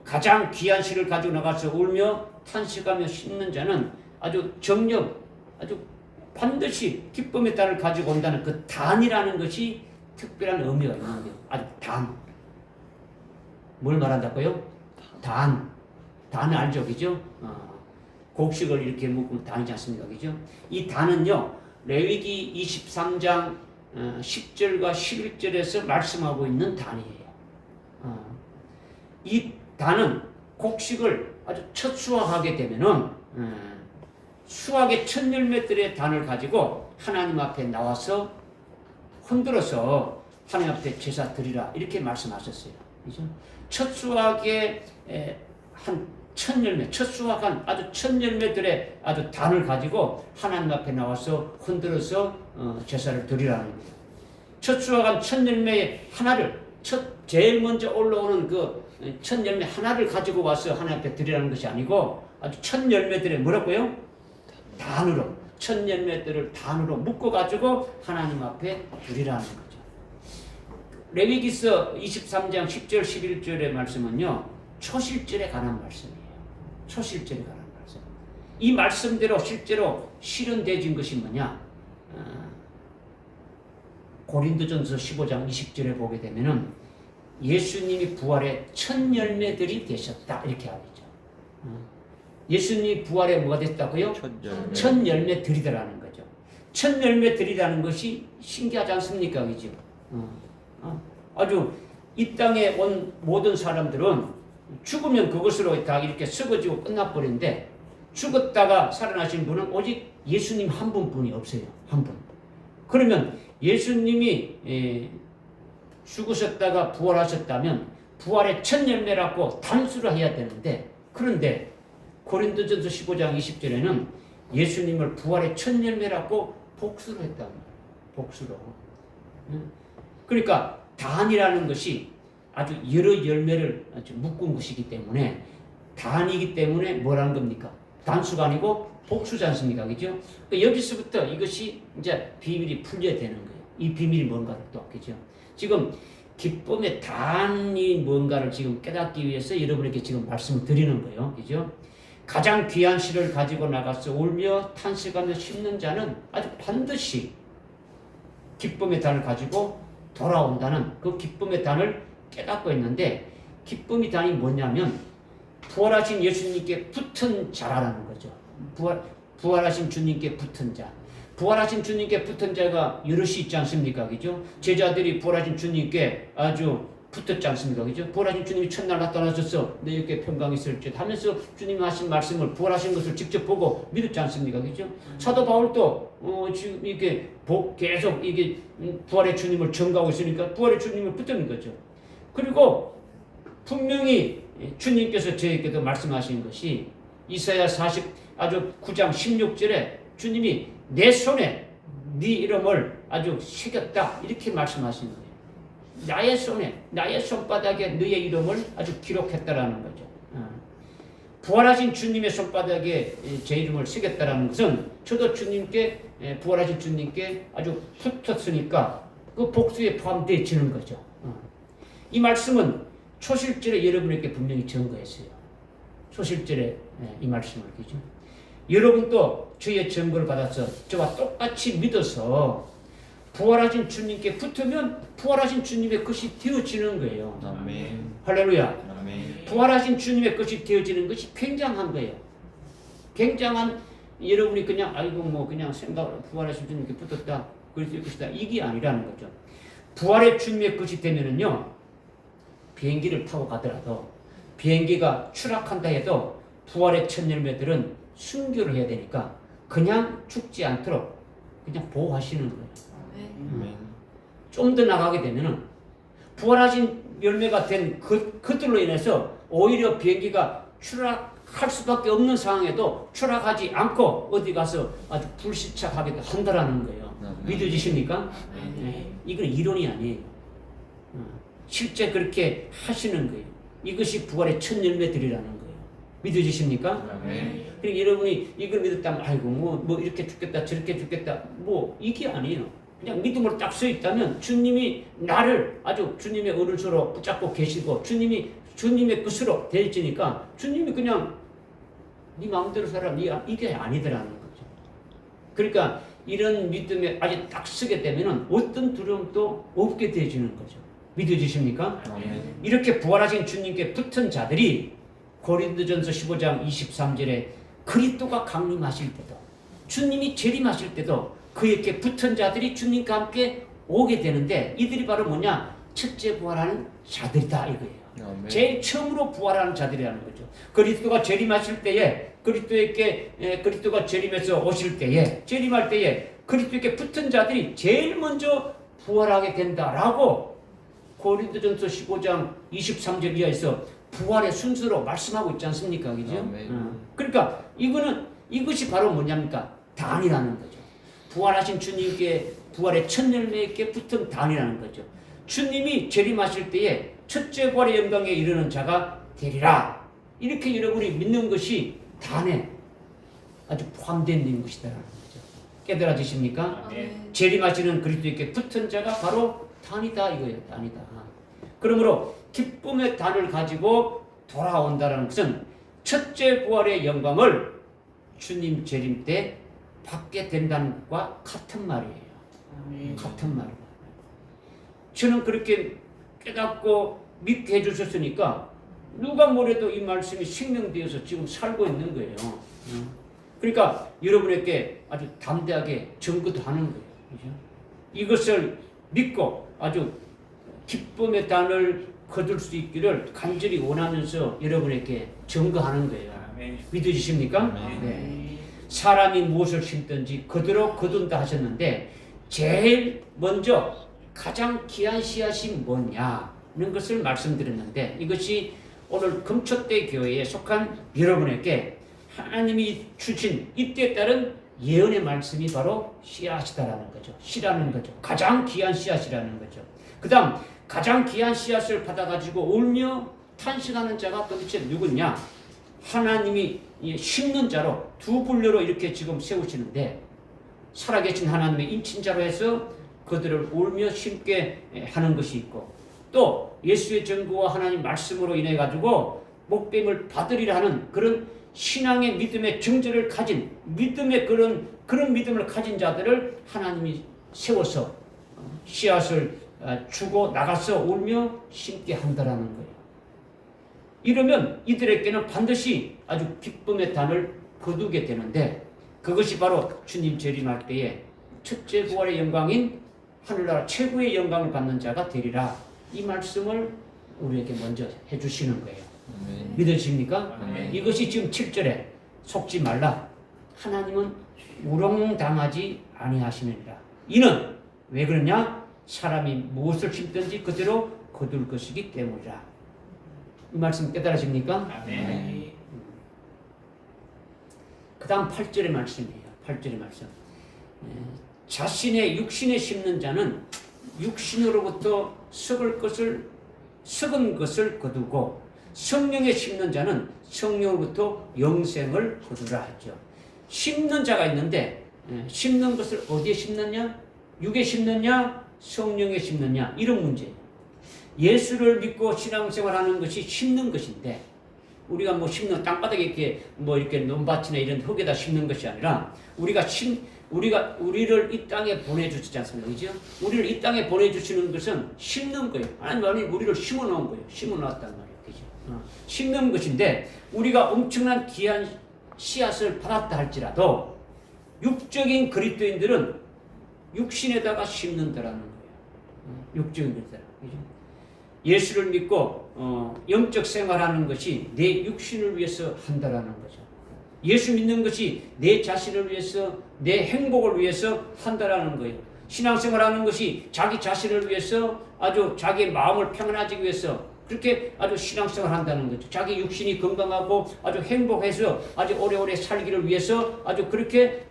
가장 귀한 씨를 가지고 나가서 울며 탄식하며 심는 자는 아주 정녕, 아주 반드시 기쁨의 단을 가지고 온다는 그 단이라는 것이 특별한 의미가 있는 거예요. 아주 단. 뭘 말한다고요? 단. 단은 알죠, 그죠? 곡식을 이렇게 묶으면 단이지 않습니까, 그죠? 이 단은요, 레위기 23장 10절과 11절에서 말씀하고 있는 단이에요. 이 단은 곡식을 아주 첫 수확하게 되면은 수확의 첫 열매들의 단을 가지고 하나님 앞에 나와서 흔들어서 하나님 앞에 제사 드리라 이렇게 말씀하셨어요. 그죠? 첫 수확의 한 첫 열매, 첫 수확한 아주 첫 열매들의 아주 단을 가지고 하나님 앞에 나와서 흔들어서 제사를 드리라는 거예요. 첫 수확한 첫 열매의 하나를 제일 먼저 올라오는 그 첫 열매 하나를 가지고 와서 하나님 앞에 드리라는 것이 아니고 아주 첫 열매들의 뭐라고요? 단으로 첫 열매들을 단으로 묶어가지고 하나님 앞에 드리라는 거죠. 레위기서 23장 10절 11절의 말씀은요 초실절에 관한 말씀이에요. 초실절에 관한 말씀. 이 말씀대로 실제로 실현되어진 것이 뭐냐? 고린도전서 15장 20절에 보게 되면은 예수님이 부활의 첫 열매들이 되셨다 이렇게 하죠. 예수님이 부활에 뭐가 됐다고요? 첫 열매들이라는 거죠. 첫 열매들이라는 것이 신기하지 않습니까? 그죠? 아주 이 땅에 온 모든 사람들은 죽으면 그것으로 다 이렇게 썩어지고 끝나버리는데 죽었다가 살아나신 분은 오직 예수님 한 분뿐이 없어요. 한 분. 그러면 예수님이 죽으셨다가 부활하셨다면 부활의 첫 열매라고 단수를 해야 되는데 그런데 고린도전서 15장 20절에는 예수님을 부활의 첫 열매라고 복수로 했단 말이에요. 복수로. 그러니까 단이라는 것이 아주 여러 열매를 아주 묶은 것이기 때문에 단이기 때문에 뭐라는 겁니까? 단수가 아니고 복수지 않습니까? 그죠? 여기서부터 이것이 이제 비밀이 풀려야 되는 거예요. 이 비밀이 뭔가를 또, 그죠? 지금 기쁨의 단이 뭔가를 지금 깨닫기 위해서 여러분에게 지금 말씀을 드리는 거예요. 그죠? 가장 귀한 씨를 가지고 나가서 울며 탄식하며 심는 자는 아주 반드시 기쁨의 단을 가지고 돌아온다는 그 기쁨의 단을 깨닫고 있는데 기쁨의 단이 뭐냐면 부활하신 예수님께 붙은 자라는 거죠. 부활하신 주님께 붙은 자. 부활하신 주님께 붙은 자가 여럿이 있지 않습니까? 그죠? 제자들이 부활하신 주님께 아주 붙었지 않습니까? 그죠? 부활하신 주님이 첫날 나타나셔서 내 옆에 평강이 있을지 하면서 주님이 하신 말씀을 부활하신 것을 직접 보고 믿었지 않습니까? 그죠? 사도 바울도 지금 이게 계속 이게 부활의 주님을 전가하고 있으니까 부활의 주님을 붙드는 거죠. 그리고 분명히 주님께서 저에게도 말씀하신 것이 이사야 9장 16절에 주님이 내 손에 네 이름을 아주 새겼다 이렇게 말씀하신 거예요. 나의 손에 나의 손바닥에 너의 이름을 아주 기록했다라는 거죠. 부활하신 주님의 손바닥에 제 이름을 새겼다라는 것은 저도 주님께 부활하신 주님께 아주 붙었으니까 그 복수에 포함되어지는 거죠. 이 말씀은 초실절에 여러분에게 분명히 증거했어요. 초실절에 이 말씀을 그죠? 여러분도 저의 증거를 받아서 저와 똑같이 믿어서 부활하신 주님께 붙으면 부활하신 주님의 것이 되어지는 거예요. 아멘. 할렐루야. 아멘. 부활하신 주님의 것이 되어지는 것이 굉장한 거예요. 굉장한, 여러분이 그냥 아이고 뭐 그냥 생각, 부활하신 주님께 붙었다 그래서 것이다 이게 아니라는 거죠. 부활의 주님의 것이 되면은요, 비행기를 타고 가더라도 비행기가 추락한다 해도 부활의 첫 열매들은 순교를 해야 되니까 그냥 죽지 않도록 그냥 보호하시는 거예요. 아멘. 좀 더 나가게 되면은 부활하신 열매가 된 그들로 인해서 오히려 비행기가 추락할 수밖에 없는 상황에도 추락하지 않고 어디 가서 아주 불시착하기도 한다라는 거예요. 믿어지십니까? 네. 이건 이론이 아니에요. 실제 그렇게 하시는 거예요. 이것이 부활의 첫 열매들이라는 거예요. 믿어지십니까? 아멘. 그러니까 여러분이 이걸 믿었다면 아이고 뭐 이렇게 죽겠다 저렇게 죽겠다 뭐 이게 아니에요. 그냥 믿음으로 딱 서 있다면 주님이 나를 아주 주님의 오른손으로 붙잡고 계시고 주님이 주님의 것으로 되어지니까 주님이 그냥 네 마음대로 살아 이게 아니더라는 거죠. 그러니까 이런 믿음에 아주 딱 서게 되면은 어떤 두려움도 없게 되어지는 거죠. 믿어지십니까? 아멘. 이렇게 부활하신 주님께 붙은 자들이 고린도전서 15장 23절에 그리스도가 강림하실 때도 주님이 재림하실 때도 그에게 붙은 자들이 주님과 함께 오게 되는데 이들이 바로 뭐냐? 첫째 부활하는 자들이다 이거예요. 아멘. 제일 처음으로 부활하는 자들이라는 거죠. 그리스도가 재림하실 때에 그리스도가 재림해서 오실 때에 재림할 때에 그리스도에게 붙은 자들이 제일 먼저 부활하게 된다라고 고린도전서 15장 23절 이하에서 부활의 순서로 말씀하고 있지 않습니까? 그죠? 그러니까 이것이 바로 뭐냐니까 단이라는 거죠. 부활하신 주님께 부활의 첫 열매에게 붙은 단이라는 거죠. 주님이 재림하실 때에 첫째 부활의 영광에 이르는 자가 되리라. 이렇게 여러분이 믿는 것이 단에 아주 포함된 것이다라는 거죠. 깨달아지십니까? 재림하시는 그리스도에게 붙은 자가 바로 단이다 이거예요. 단이다. 그러므로 기쁨의 단을 가지고 돌아온다는 것은 첫째 부활의 영광을 주님 재림 때 받게 된다는 것과 같은 말이에요. 같은 말이에요. 저는 그렇게 깨닫고 믿게 해주셨으니까 누가 뭐래도 이 말씀이 생명되어서 지금 살고 있는 거예요. 그러니까 여러분에게 아주 담대하게 증거도 하는 거예요. 그죠? 이것을 믿고 아주 기쁨의 단을 거둘 수 있기를 간절히 원하면서 여러분에게 증거하는 거예요. 믿으십니까? 네. 사람이 무엇을 심든지 그대로 거둔다 하셨는데 제일 먼저 가장 귀한 씨앗이 뭐냐는 것을 말씀드렸는데 이것이 오늘 금초대 교회에 속한 여러분에게 하나님이 주신 이때에 따른 예언의 말씀이 바로 씨앗이다라는 거죠. 씨라는 거죠. 가장 귀한 씨앗이라는 거죠. 그 다음 가장 귀한 씨앗을 받아가지고 울며 탄식하는 자가 도대체 누구냐? 하나님이 심는 자로 두 분류로 이렇게 지금 세우시는데 살아계신 하나님의 인친자로 해서 그들을 울며 심게 하는 것이 있고 또 예수의 증거와 하나님 말씀으로 인해 가지고 목뱀을 받으리라 하는 그런 신앙의 믿음의 정절을 가진 믿음의 그런 믿음을 가진 자들을 하나님이 세워서 씨앗을 주고 나가서 울며 심게 한다라는 거예요. 이러면 이들에게는 반드시 아주 기쁨의 단을 거두게 되는데 그것이 바로 주님 재림할 때에 첫째 부활의 영광인 하늘나라 최고의 영광을 받는 자가 되리라. 이 말씀을 우리에게 먼저 해주시는 거예요. 믿으십니까? 이것이 지금 7절에 속지 말라. 하나님은 우롱당하지 아니하시느니라. 이는 왜 그러냐? 사람이 무엇을 심든지 그대로 거둘 것이기 때문이라. 이 말씀 깨달으십니까? 그 다음 8절의 말씀이에요. 8절의 말씀. 자신의 육신에 심는 자는 육신으로부터 썩은 것을 거두고 성령에 심는 자는 성령으로부터 영생을 거두라 하죠. 심는 자가 있는데 심는 것을 어디에 심느냐? 육에 심느냐? 성령에 심느냐? 이런 문제예요. 예수를 믿고 신앙생활하는 것이 심는 것인데 우리가 뭐 심는 땅바닥에 이렇게 뭐 이렇게 논밭이나 이런 흙에다 심는 것이 아니라 우리가 우리를 이 땅에 보내주시지 않습니까? 그죠? 우리를 이 땅에 보내주시는 것은 심는 거예요. 하나님 우리를 심어 놓은 거예요. 심어 놨단 말이에요. 그죠? 심는 것인데 우리가 엄청난 귀한 씨앗을 받았다 할지라도 육적인 그리스도인들은 육신에다가 심는다라는 거예요. 육적인 그리스도. 예수를 믿고 영적 생활하는 것이 내 육신을 위해서 한다라는 거죠. 예수 믿는 것이 내 자신을 위해서, 내 행복을 위해서 한다라는 거예요. 신앙생활하는 것이 자기 자신을 위해서, 아주 자기 마음을 평안하기 위해서 그렇게 아주 신앙생활 한다는 거죠. 자기 육신이 건강하고 아주 행복해서 아주 오래오래 살기를 위해서 아주 그렇게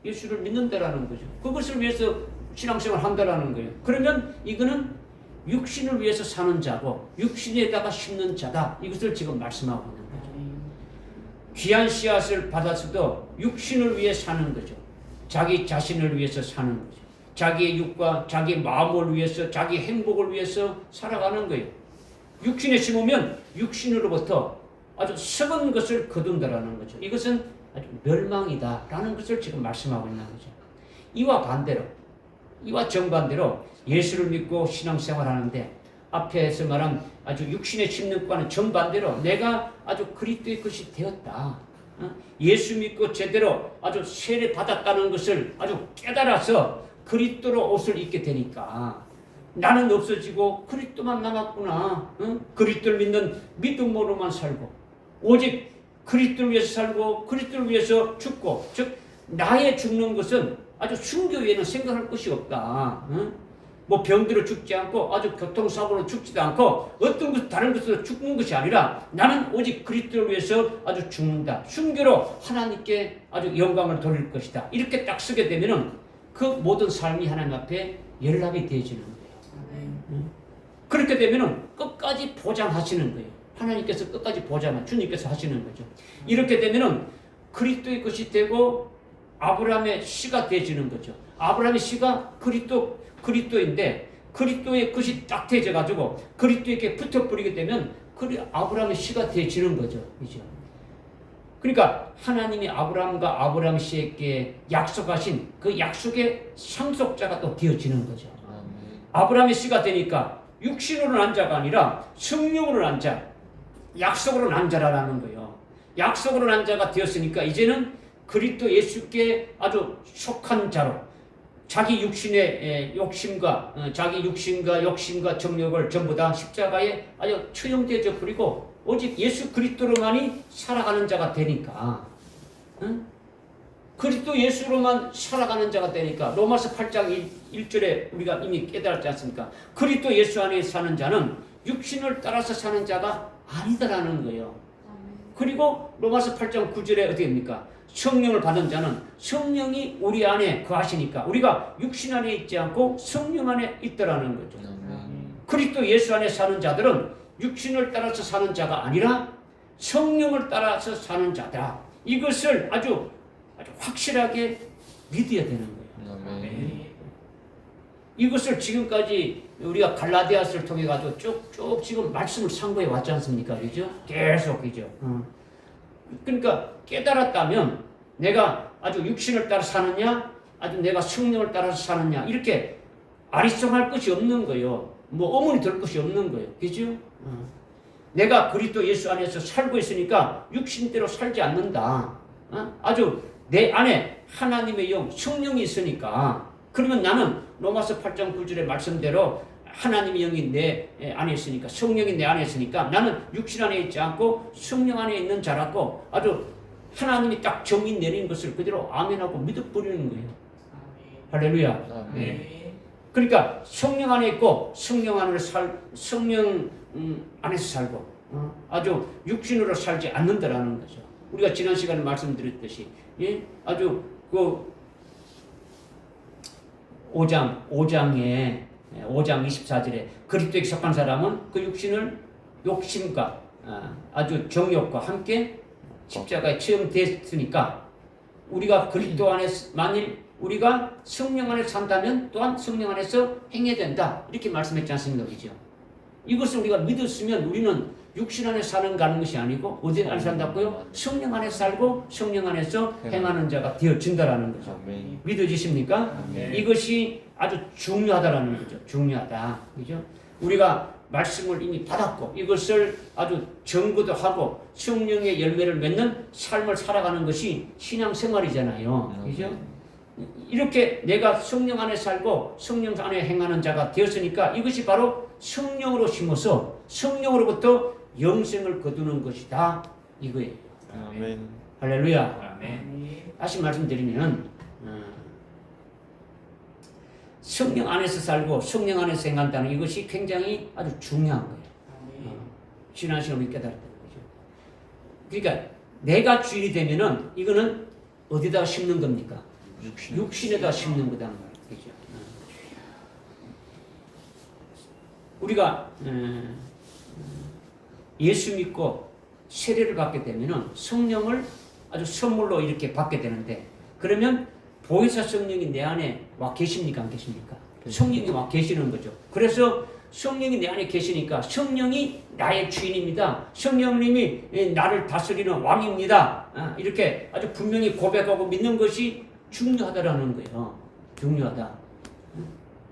예수를 믿는다라는 거죠. 그것을 위해서 신앙생활 한다라는 거예요. 그러면 이거는 육신을 위해서 사는 자고 육신에다가 심는 자다. 이것을 지금 말씀하고 있는 거죠. 귀한 씨앗을 받았어도 육신을 위해 사는 거죠. 자기 자신을 위해서 사는 거죠. 자기의 육과 자기 마음을 위해서, 자기 행복을 위해서 살아가는 거예요. 육신에 심으면 육신으로부터 아주 썩은 것을 거둔다라는 거죠. 이것은 아주 멸망이다라는 것을 지금 말씀하고 있는 거죠. 이와 정반대로 예수를 믿고 신앙생활하는데 앞에서 말한 아주 육신에 심는 것과는 정반대로 내가 아주 그리스도의 것이 되었다. 예수 믿고 제대로 아주 세례 받았다는 것을 아주 깨달아서 그리스도로 옷을 입게 되니까 나는 없어지고 그리스도만 남았구나. 그리스도를 믿는 믿음으로만 살고 오직 그리스도를 위해서 살고 그리스도를 위해서 죽고, 즉 나의 죽는 것은 아주 순교 외에는 생각할 것이 없다. 뭐 병들어 죽지 않고 아주 교통사고로 죽지도 않고 어떤 것 다른 것으로 죽는 것이 아니라 나는 오직 그리스도를 위해서 아주 죽는다. 순교로 하나님께 아주 영광을 돌릴 것이다. 이렇게 딱 쓰게 되면은 그 모든 삶이 하나님 앞에 연락이 되어지는 거예요. 그렇게 되면은 끝까지 보장하시는 거예요. 하나님께서 끝까지 보장하, 주님께서 하시는 거죠. 이렇게 되면은 그리스도의 것이 되고 아브라함의 씨가 되어지는 거죠. 아브라함의 씨가 그리스도인데 그리스도의 것이 딱 되어져 가지고 그리스도에게 붙어버리게 되면 아브라함의 씨가 되어지는 거죠. 그죠? 그러니까 하나님이 아브라함과 아브라함 씨에게 약속하신 그 약속의 상속자가 또 되어지는 거죠. 아브라함의 씨가 되니까 육신으로 난 자가 아니라 성령으로 난 자, 약속으로 난 자라는 거예요. 약속으로 난 자가 되었으니까 이제는 그리스도 예수께 아주 속한 자로 자기 육신의 욕심과 자기 육신과 욕심과 정욕을 전부 다 십자가에 아주 처형되어져 버리고 오직 예수 그리스도로만이 살아가는 자가 되니까 그리스도 예수로만 살아가는 자가 되니까 로마서 8장 1절에 우리가 이미 깨달았지 않습니까? 그리스도 예수 안에 사는 자는 육신을 따라서 사는 자가 아니다라는 거예요. 그리고 로마서 8장 9절에 어떻게 됩니까? 성령을 받은 자는 성령이 우리 안에 거하시니까 우리가 육신 안에 있지 않고 성령 안에 있다라는 거죠. 그리스도 예수 안에 사는 자들은 육신을 따라서 사는 자가 아니라 성령을 따라서 사는 자다. 이것을 아주 확실하게 믿어야 되는 거예요. 이것을 지금까지 우리가 갈라디아서를 통해 가지고 쭉 지금 말씀을 상고해 왔지 않습니까? 그죠? 계속 그죠? 그러니까 깨달았다면 내가 아주 육신을 따라 사느냐, 아주 내가 성령을 따라서 사느냐 이렇게 아리송할 것이 없는 거예요. 뭐 어머니 될 것이 없는 거예요. 그죠? 내가 그리스도 예수 안에서 살고 있으니까 육신대로 살지 않는다. 아주 내 안에 하나님의 영, 성령이 있으니까 그러면 나는 로마서 8장 9절의 말씀대로 하나님의 영이 내 안에 있으니까 성령이 내 안에 있으니까 나는 육신 안에 있지 않고 성령 안에 있는 자라고 아주 하나님이 딱 정의 내린 것을 그대로 아멘하고 믿어버리는 거예요. 할렐루야. 네. 그러니까 성령 안에 있고 성령 안에서 살고 아주 육신으로 살지 않는다라는 거죠. 우리가 지난 시간에 말씀드렸듯이 아주 그 5장 24절에 그리스도에게 속한 사람은 그 육신을 욕심과 아주 정욕과 함께 십자가에 처형됐으니까 우리가 그리스도 안에서 만일 우리가 성령 안에서 산다면 또한 성령 안에서 행해야 된다. 이렇게 말씀했지 않습니까? 그죠? 이것을 우리가 믿었으면 우리는 육신 안에 가는 것이 아니고 어디 안에 산다고요? 성령 안에 살고 성령 안에서 행하는 자가 되어진다라는 거죠. 아멘. 믿어지십니까? 아멘. 이것이 아주 중요하다라는 거죠. 중요하다. 그죠? 우리가 말씀을 이미 받았고 이것을 아주 정거도 하고 성령의 열매를 맺는 삶을 살아가는 것이 신앙생활이잖아요. 그죠? 이렇게 내가 성령 안에 살고 성령 안에 행하는 자가 되었으니까 이것이 바로 성령으로 심어서 성령으로부터 영생을 거두는 것이다 이거예요. 아멘. 할렐루야. 아멘. 다시 말씀드리면 성령 안에서 살고 성령 안에서 행한다는 이것이 굉장히 아주 중요한 거예요. 신앙생활을 깨달았다는 거죠. 그러니까 내가 주인이 되면은 이거는 어디다 심는 겁니까? 육신에다 심는 거다 말이죠. 우리가 예수 믿고 세례를 받게 되면은 성령을 아주 선물로 이렇게 받게 되는데 그러면 보혜사 성령이 내 안에 와 계십니까 안 계십니까? 성령이 와 계시는 거죠. 그래서 성령이 내 안에 계시니까 성령이 나의 주인입니다. 성령님이 나를 다스리는 왕입니다. 이렇게 아주 분명히 고백하고 믿는 것이 중요하다라는 거예요. 중요하다.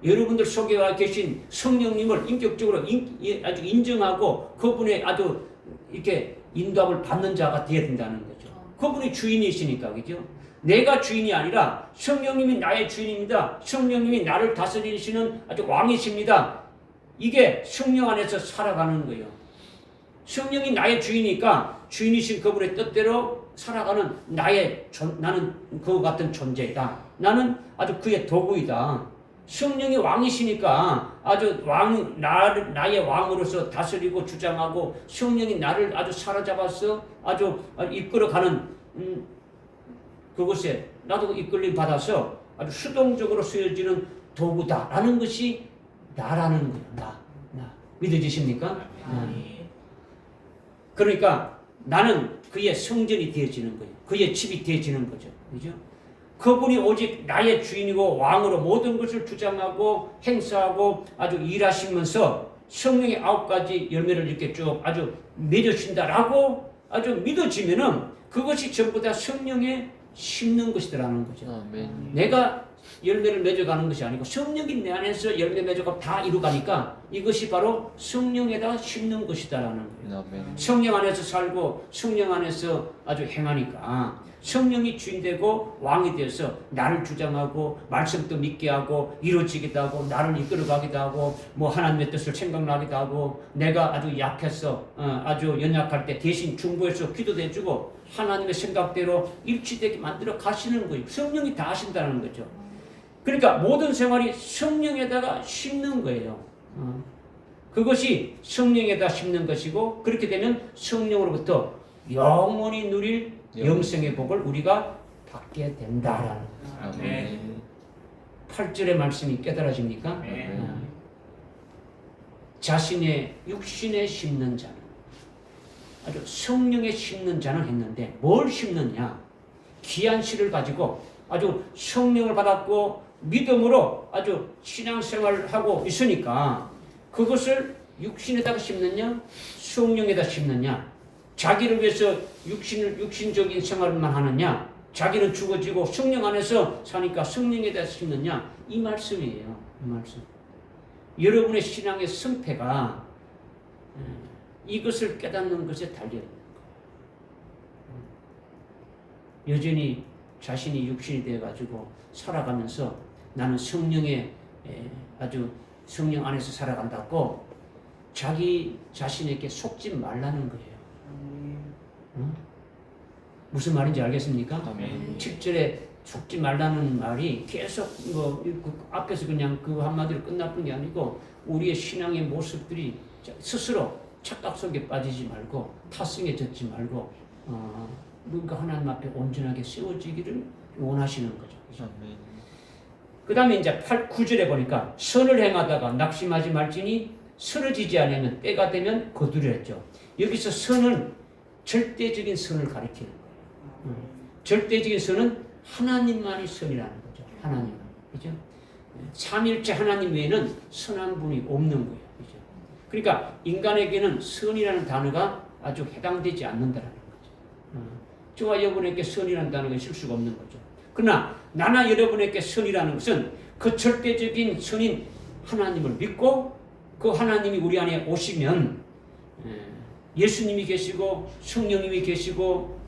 여러분들 속에 와 계신 성령님을 인격적으로 아주 인정하고 그분의 아주 이렇게 인도함을 받는 자가 되어야 된다는 거죠. 그분이 주인이시니까, 그죠? 내가 주인이 아니라 성령님이 나의 주인입니다. 성령님이 나를 다스리시는 아주 왕이십니다. 이게 성령 안에서 살아가는 거예요. 성령이 나의 주인이니까 주인이신 그분의 뜻대로 살아가는 나는 그와 같은 존재이다. 나는 아주 그의 도구이다. 성령이 왕이시니까 아주 나의 왕으로서 다스리고 주장하고 성령이 나를 아주 사로잡아서 아주 이끌어가는 그것에 나도 이끌림 받아서 아주 수동적으로 쓰여지는 도구다라는 것이 나라는 거예요. 나. 믿어지십니까? 그러니까 나는 그의 성전이 되어지는 거예요. 그의 집이 되어지는 거죠. 그죠? 그분이 오직 나의 주인이고 왕으로 모든 것을 주장하고 행사하고 아주 일하시면서 성령의 9가지 열매를 이렇게 쭉 아주 맺어준다라고 아주 믿어지면은 그것이 전부 다 성령에 심는 것이더라는 거죠. 아멘. 내가 열매를 맺어가는 것이 아니고 성령이 내 안에서 열매 맺어가 다 이루가니까 이것이 바로 성령에다 심는 것이다라는 거예요. 아멘. 성령 안에서 살고 성령 안에서 아주 행하니까 성령이 주인되고 왕이 되어서 나를 주장하고 말씀도 믿게 하고 이루어지기도 하고 나를 이끌어가기도 하고 뭐 하나님의 뜻을 생각나기도 하고 내가 아주 약해서 아주 연약할 때 대신 중보해서 기도도 해주고 하나님의 생각대로 일치되게 만들어 가시는 거예요. 성령이 다 하신다는 거죠. 그러니까 모든 생활이 성령에다가 심는 거예요. 그것이 성령에다 심는 것이고 그렇게 되면 성령으로부터 영원히 누릴 영생의 복을 우리가 받게 된다라는 거예요. 아멘. 8절의 말씀이 깨달아집니까? 아멘. 자신의 육신에 심는 자는 아주 성령에 심는 자는 했는데 뭘 심느냐? 귀한 씨를 가지고 아주 성령을 받았고 믿음으로 아주 신앙생활을 하고 있으니까 그것을 육신에다가 심느냐? 성령에다 심느냐? 자기를 위해서 육신적인 생활만 하느냐? 자기는 죽어지고 성령 안에서 사니까 성령에다 심느냐? 이 말씀이에요. 이 말씀. 여러분의 신앙의 승패가 이것을 깨닫는 것에 달려있는 거예요. 여전히 자신이 육신이 되어가지고 살아가면서 나는 성령의 아주 성령 안에서 살아간다고 자기 자신에게 속지 말라는 거예요. 무슨 말인지 알겠습니까? 아멘. 7절에 속지 말라는 말이 계속 앞에서 그냥 그 한마디로 끝나는 게 아니고 우리의 신앙의 모습들이 스스로 착각 속에 빠지지 말고 타성에 젖지 말고 누가 하나님 앞에 온전하게 세워지기를 원하시는 거죠. 아멘. 그 다음에 이제 9절에 보니까 선을 행하다가 낙심하지 말지니 쓰러지지 않으면 때가 되면 거두려했죠. 여기서 선은 절대적인 선을 가리키는 거예요. 절대적인 선은 하나님만이 선이라는 거죠. 하나님만. 그죠? 삼일째 하나님 외에는 선한 분이 없는 거예요. 그죠? 그러니까 인간에게는 선이라는 단어가 아주 해당되지 않는다라는 거죠. 저와 여러분에게 선이라는 단어가 있을 수가 없는 거죠. 그러나 나나 여러분에게 선이라는 것은 그 절대적인 선인 하나님을 믿고 그 하나님이 우리 안에 오시면 예수님이 계시고 성령님이 계시고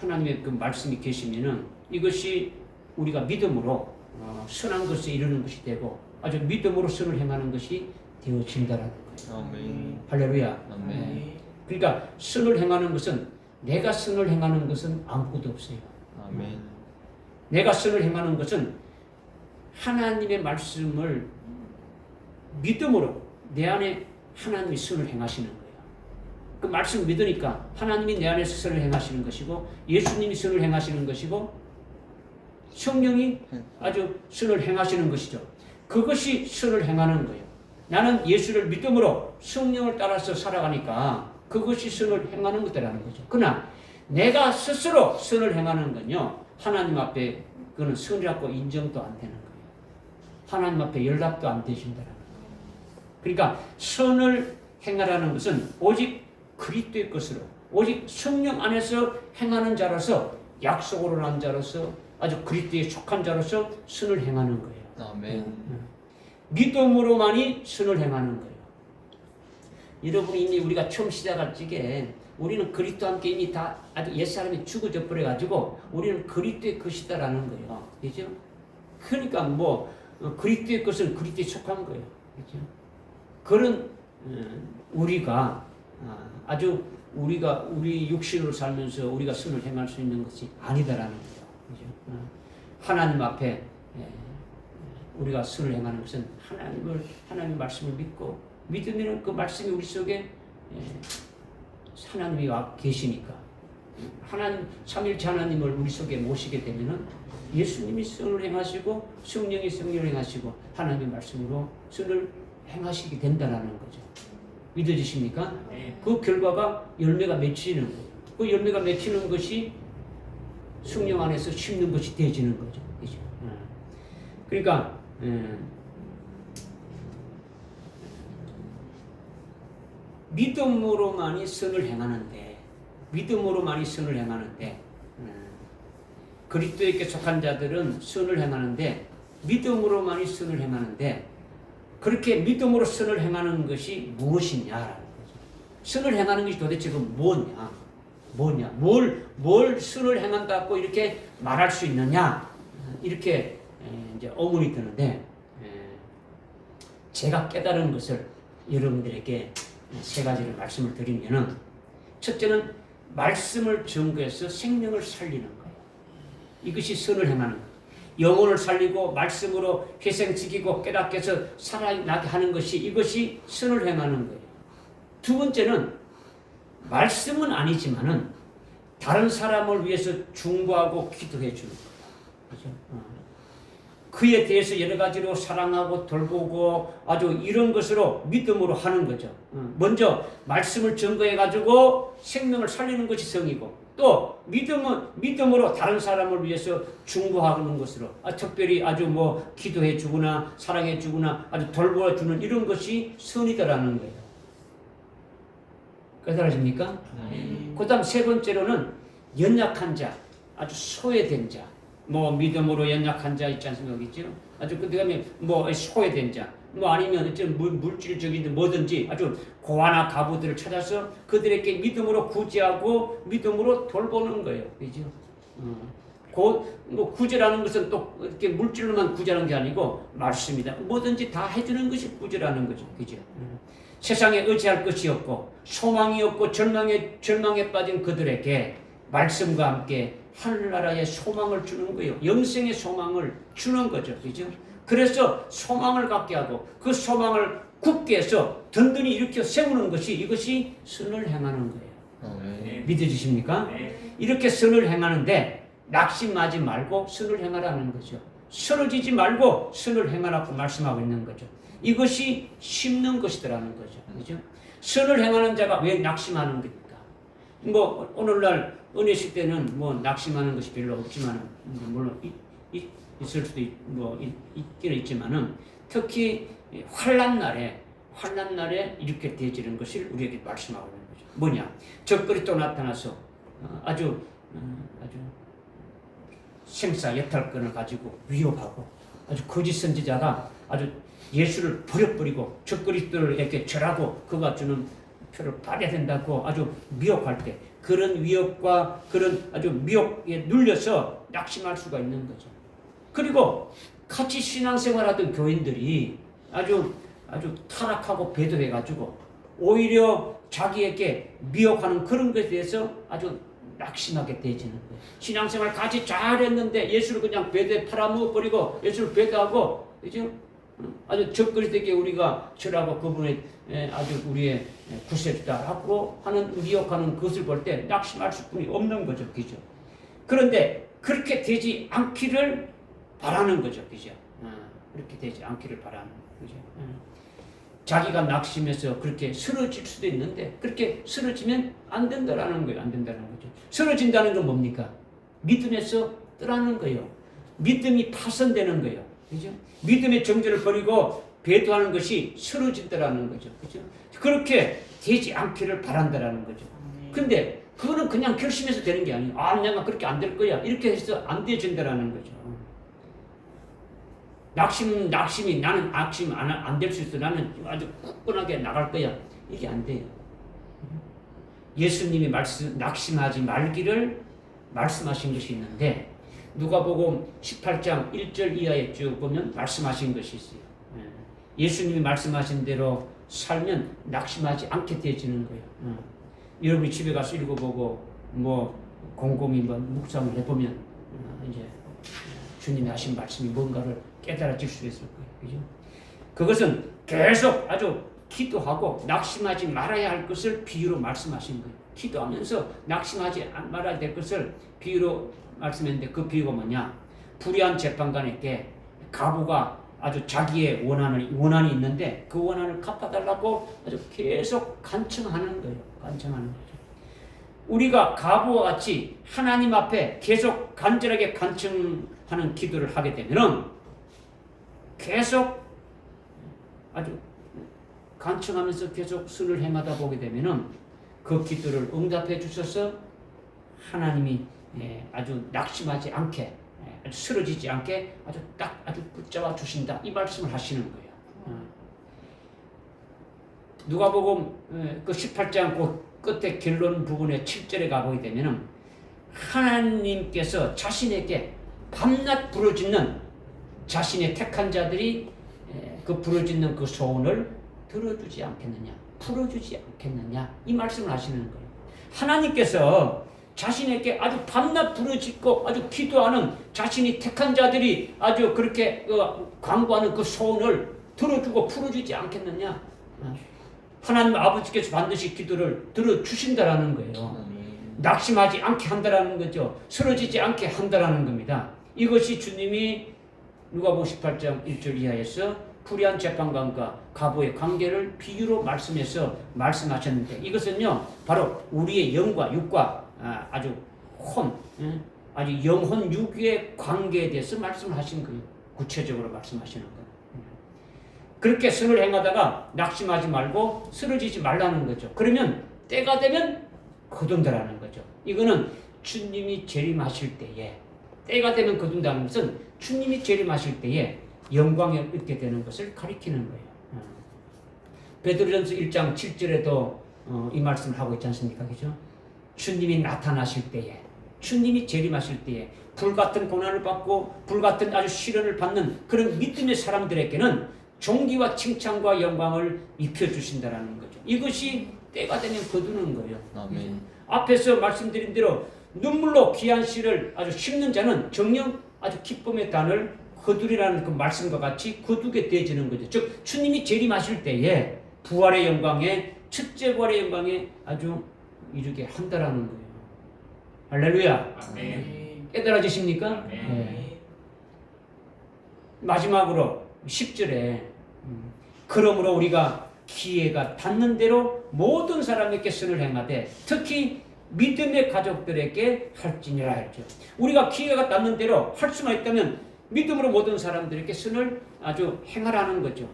하나님의 그 말씀이 계시면은 이것이 우리가 믿음으로 선한 것에 이르는 것이 되고 아주 믿음으로 선을 행하는 것이 되어진다라는 거예요. 아멘. 할렐루야. 아멘. 그러니까 선을 행하는 것은 내가 선을 행하는 것은 아무것도 없어요. 아멘. 내가 선을 행하는 것은 하나님의 말씀을 믿음으로 내 안에 하나님이 선을 행하시는 거예요. 그 말씀을 믿으니까 하나님이 내 안에서 선을 행하시는 것이고 예수님이 선을 행하시는 것이고 성령이 아주 선을 행하시는 것이죠. 그것이 선을 행하는 거예요. 나는 예수를 믿음으로 성령을 따라서 살아가니까 그것이 선을 행하는 것이라는 거죠. 그러나 내가 스스로 선을 행하는 건요, 하나님 앞에 그는 선이라고 인정도 안 되는 거예요. 하나님 앞에 연락도 안 되신다는 거예요. 그러니까 선을 행하라는 것은 오직 그리스도의 것으로, 오직 성령 안에서 행하는 자로서, 약속으로 난 자로서, 아주 그리스도에 속한 자로서 선을 행하는 거예요. 아멘. 믿음으로만이 선을 행하는 거예요. 여러분이 이미 우리가 처음 시작할 적에 우리는 그리스도와 함께 이미 다 아주 옛사람이 죽어져 버려가지고 우리는 그리스도의 것이다라는 거예요. 그죠? 그러니까 뭐 그리스도의 것은 그리스도에 속한 거예요. 그죠? 그런 우리가 아주 우리 육신으로 살면서 우리가 선을 행할 수 있는 것이 아니다라는 거예요. 그죠? 하나님 앞에 우리가 선을 행하는 것은 하나님의 말씀을 믿고 믿으면 그 말씀이 우리 속에 하나님이 와 계시니까 하나님 삼일체 하나님을 우리 속에 모시게 되면은 예수님이 선을 행하시고 성령이 성령을 행하시고 하나님의 말씀으로 선을 행하시게 된다라는 거죠. 믿어지십니까? 네. 그 결과가 열매가 맺히는 거예요. 그 열매가 맺히는 것이 성령 안에서 심는 것이 되어지는 거죠. 그죠? 그러니까 믿음으로만이 선을 행하는데 그리스도에게 속한 자들은 선을 행하는데 믿음으로만이 선을 행하는데 그렇게 믿음으로 선을 행하는 것이 무엇이냐라는 거죠. 선을 행하는 것이 도대체 그 뭐냐? 뭘 선을 행한다고 이렇게 말할 수 있느냐? 이렇게 이제 의문이 드는데 제가 깨달은 것을 여러분들에게 세 가지를 말씀을 드리면은 첫째는 말씀을 증거해서 생명을 살리는 거예요. 이것이 선을 행하는 거예요. 영혼을 살리고 말씀으로 회생시키고 깨닫게 해서 살아나게 하는 것이 이것이 선을 행하는 거예요. 두 번째는 말씀은 아니지만은 다른 사람을 위해서 중보하고 기도해 주는 거예요. 그죠? 그에 대해서 여러 가지로 사랑하고 돌보고 아주 이런 것으로 믿음으로 하는 거죠. 먼저 말씀을 증거해 가지고 생명을 살리는 것이 성이고 또 믿음으로 다른 사람을 위해서 중보하는 것으로 특별히 아주 뭐 기도해 주거나 사랑해 주거나 아주 돌보아 주는 이런 것이 선이다라는 거예요. 깨달으십니까? 그다음 세 번째로는 연약한 자, 아주 소외된 자. 뭐 믿음으로 연약한 자 있지 않습니까? 있죠? 아주 그다음에 뭐 소외된 자, 뭐 아니면 물질적인 뭐든지 아주 고아나 가부들을 찾아서 그들에게 믿음으로 구제하고 믿음으로 돌보는 거예요, 그죠? 뭐 구제라는 것은 또 이렇게 물질로만 구제하는 게 아니고 말씀이다. 뭐든지 다 해주는 것이 구제라는 거죠, 그죠? 세상에 의지할 것이 없고 소망이 없고 절망에 빠진 그들에게 말씀과 함께 하늘나라의 소망을 주는 거예요. 영생의 소망을 주는 거죠. 그죠? 그래서 소망을 갖게 하고 그 소망을 굳게 해서 든든히 일으켜 세우는 것이 이것이 선을 행하는 거예요. 네. 믿어지십니까? 네. 이렇게 선을 행하는데 낙심하지 말고 선을 행하라는 거죠. 쓰러지지 말고 선을 행하라고 말씀하고 있는 거죠. 이것이 심는 것이더라는 거죠. 그죠? 선을 행하는 자가 왜 낙심하는 겁니까? 뭐 오늘날 은혜 시대는 뭐 낙심하는 것이 별로 없지만 물론 있을 수도 있기는 있지만은 특히 환난 날에 이렇게 되어지는 것을 우리에게 말씀하고 있는 거죠. 뭐냐? 적그리 또 나타나서 아주 생사 여탈권을 가지고 위협하고 아주 거짓 선지자가 아주 예수를 버려버리고 적그리스도에게 절하고 그가 주는 표를 받아야 된다고 아주 미혹할 때 그런 위협과 그런 아주 미혹에 눌려서 낙심할 수가 있는 거죠. 그리고 같이 신앙생활하던 교인들이 아주 타락하고 배도해가지고 오히려 자기에게 미혹하는 그런 것에 대해서 아주 낙심하게 되어지는 거예요. 신앙생활 같이 잘했는데 예수를 그냥 배도에 팔아먹어버리고 예수를 배도하고 그죠? 아주 적그리스도에게 우리가 절하고 그분의 아주 우리의 구세주다라고 하는 미혹하는 것을 볼 때 낙심할 수뿐이 없는 거죠, 그죠? 그런데 그렇게 되지 않기를 바라는 거죠, 그죠? 그렇게 되지 않기를 바라는 거죠. 자기가 낙심해서 그렇게 쓰러질 수도 있는데 그렇게 쓰러지면 안 된다라는 거예요, 안 된다는 거죠. 쓰러진다는 건 뭡니까? 믿음에서 떠나는 거예요. 믿음이 파손되는 거예요, 그죠? 믿음의 정죄를 버리고 배도하는 것이 쓰러진다라는 거죠. 그죠? 그렇게 되지 않기를 바란다라는 거죠. 근데 그거는 그냥 결심해서 되는 게 아니에요. 아, 내가 그렇게 안 될 거야. 이렇게 해서 안 되어진다라는 거죠. 낙심이 나는 낙심 안 될 수 있어. 나는 아주 굳건하게 나갈 거야. 이게 안 돼요. 예수님이 낙심하지 말기를 말씀하신 것이 있는데 누가복음 18장 1절 이하에 쭉 보면 말씀하신 것이 있어요. 예수님이 말씀하신 대로 살면 낙심하지 않게 되어지는 거예요. 여러분이 집에 가서 읽어보고 곰곰이 묵상을 해보면 이제 주님이 하신 말씀이 뭔가를 깨달아질 수 있을 거예요. 그죠? 그것은 계속 아주 기도하고 낙심하지 말아야 할 것을 비유로 말씀하신 거예요. 기도하면서 낙심하지 말아야 될 것을 비유로 말씀했는데 그 비유가 뭐냐? 불의한 재판관에게 가부가 아주 자기의 원한이 있는데 그 원한을 갚아달라고 아주 계속 간청하는 거예요. 간청하는 거죠. 우리가 가부와 같이 하나님 앞에 계속 간절하게 간청하는 기도를 하게 되면은 계속 아주 간청하면서 계속 수를 행하다 보게 되면은 그 기도를 응답해 주셔서 하나님이 아주 낙심하지 않게 아주 쓰러지지 않게 아주 붙잡아 주신다 이 말씀을 하시는 거예요. 누가복음 그 18장 그 끝에 결론 부분의 7절에 가보게 되면은 하나님께서 자신에게 밤낮 부르짖는 자신의 택한 자들이 그 부르짖는 그 소원을 들어주지 않겠느냐, 풀어주지 않겠느냐 이 말씀을 하시는 거예요. 하나님께서 자신에게 아주 밤낮 부르짖고 아주 기도하는 자신이 택한 자들이 아주 그렇게 간구하는 그 소원을 들어주고 풀어주지 않겠느냐. 하나님 아버지께서 반드시 기도를 들어주신다라는 거예요. 낙심하지 않게 한다라는 거죠. 쓰러지지 않게 한다라는 겁니다. 이것이 주님이 누가복음 18장 1절 이하에서 불의한 재판관과 가부의 관계를 비유로 말씀해서 말씀하셨는데 이것은요 바로 우리의 영과 육과 아주 아주 영혼 육의 관계에 대해서 말씀을 하신 거예요. 구체적으로 말씀하시는 거예요. 그렇게 선을 행하다가 낙심하지 말고 쓰러지지 말라는 거죠. 그러면 때가 되면 거둔다라는 거죠. 이거는 주님이 재림하실 때에 때가 되면 거둔다는 것은 주님이 재림하실 때에 영광을 얻게 되는 것을 가리키는 거예요. 베드로전서 1장 7절에도 이 말씀을 하고 있지 않습니까? 그죠? 주님이 나타나실 때에 주님이 재림하실 때에 불같은 고난을 받고 불같은 아주 시련을 받는 그런 믿음의 사람들에게는 존귀와 칭찬과 영광을 입혀주신다라는 거죠. 이것이 때가 되면 거두는 거예요. 아멘. 앞에서 말씀드린 대로 눈물로 귀한 씨를 아주 심는 자는 정녕 아주 기쁨의 단을 거두리라는 그 말씀과 같이 거두게 되어지는 거죠. 즉 주님이 재림하실 때에 부활의 영광에 첫째 부활의 영광에 아주 이르게 한다라는 거예요. 할렐루야. 아멘. 깨달아지십니까? 네. 마지막으로 10절에 그러므로 우리가 기회가 닿는 대로 모든 사람에게 선을 행하되 특히 믿음의 가족들에게 할지니라 했죠. 우리가 기회가 닿는 대로 할 수만 있다면 믿음으로 모든 사람들에게 선을 아주 행하라는 거죠.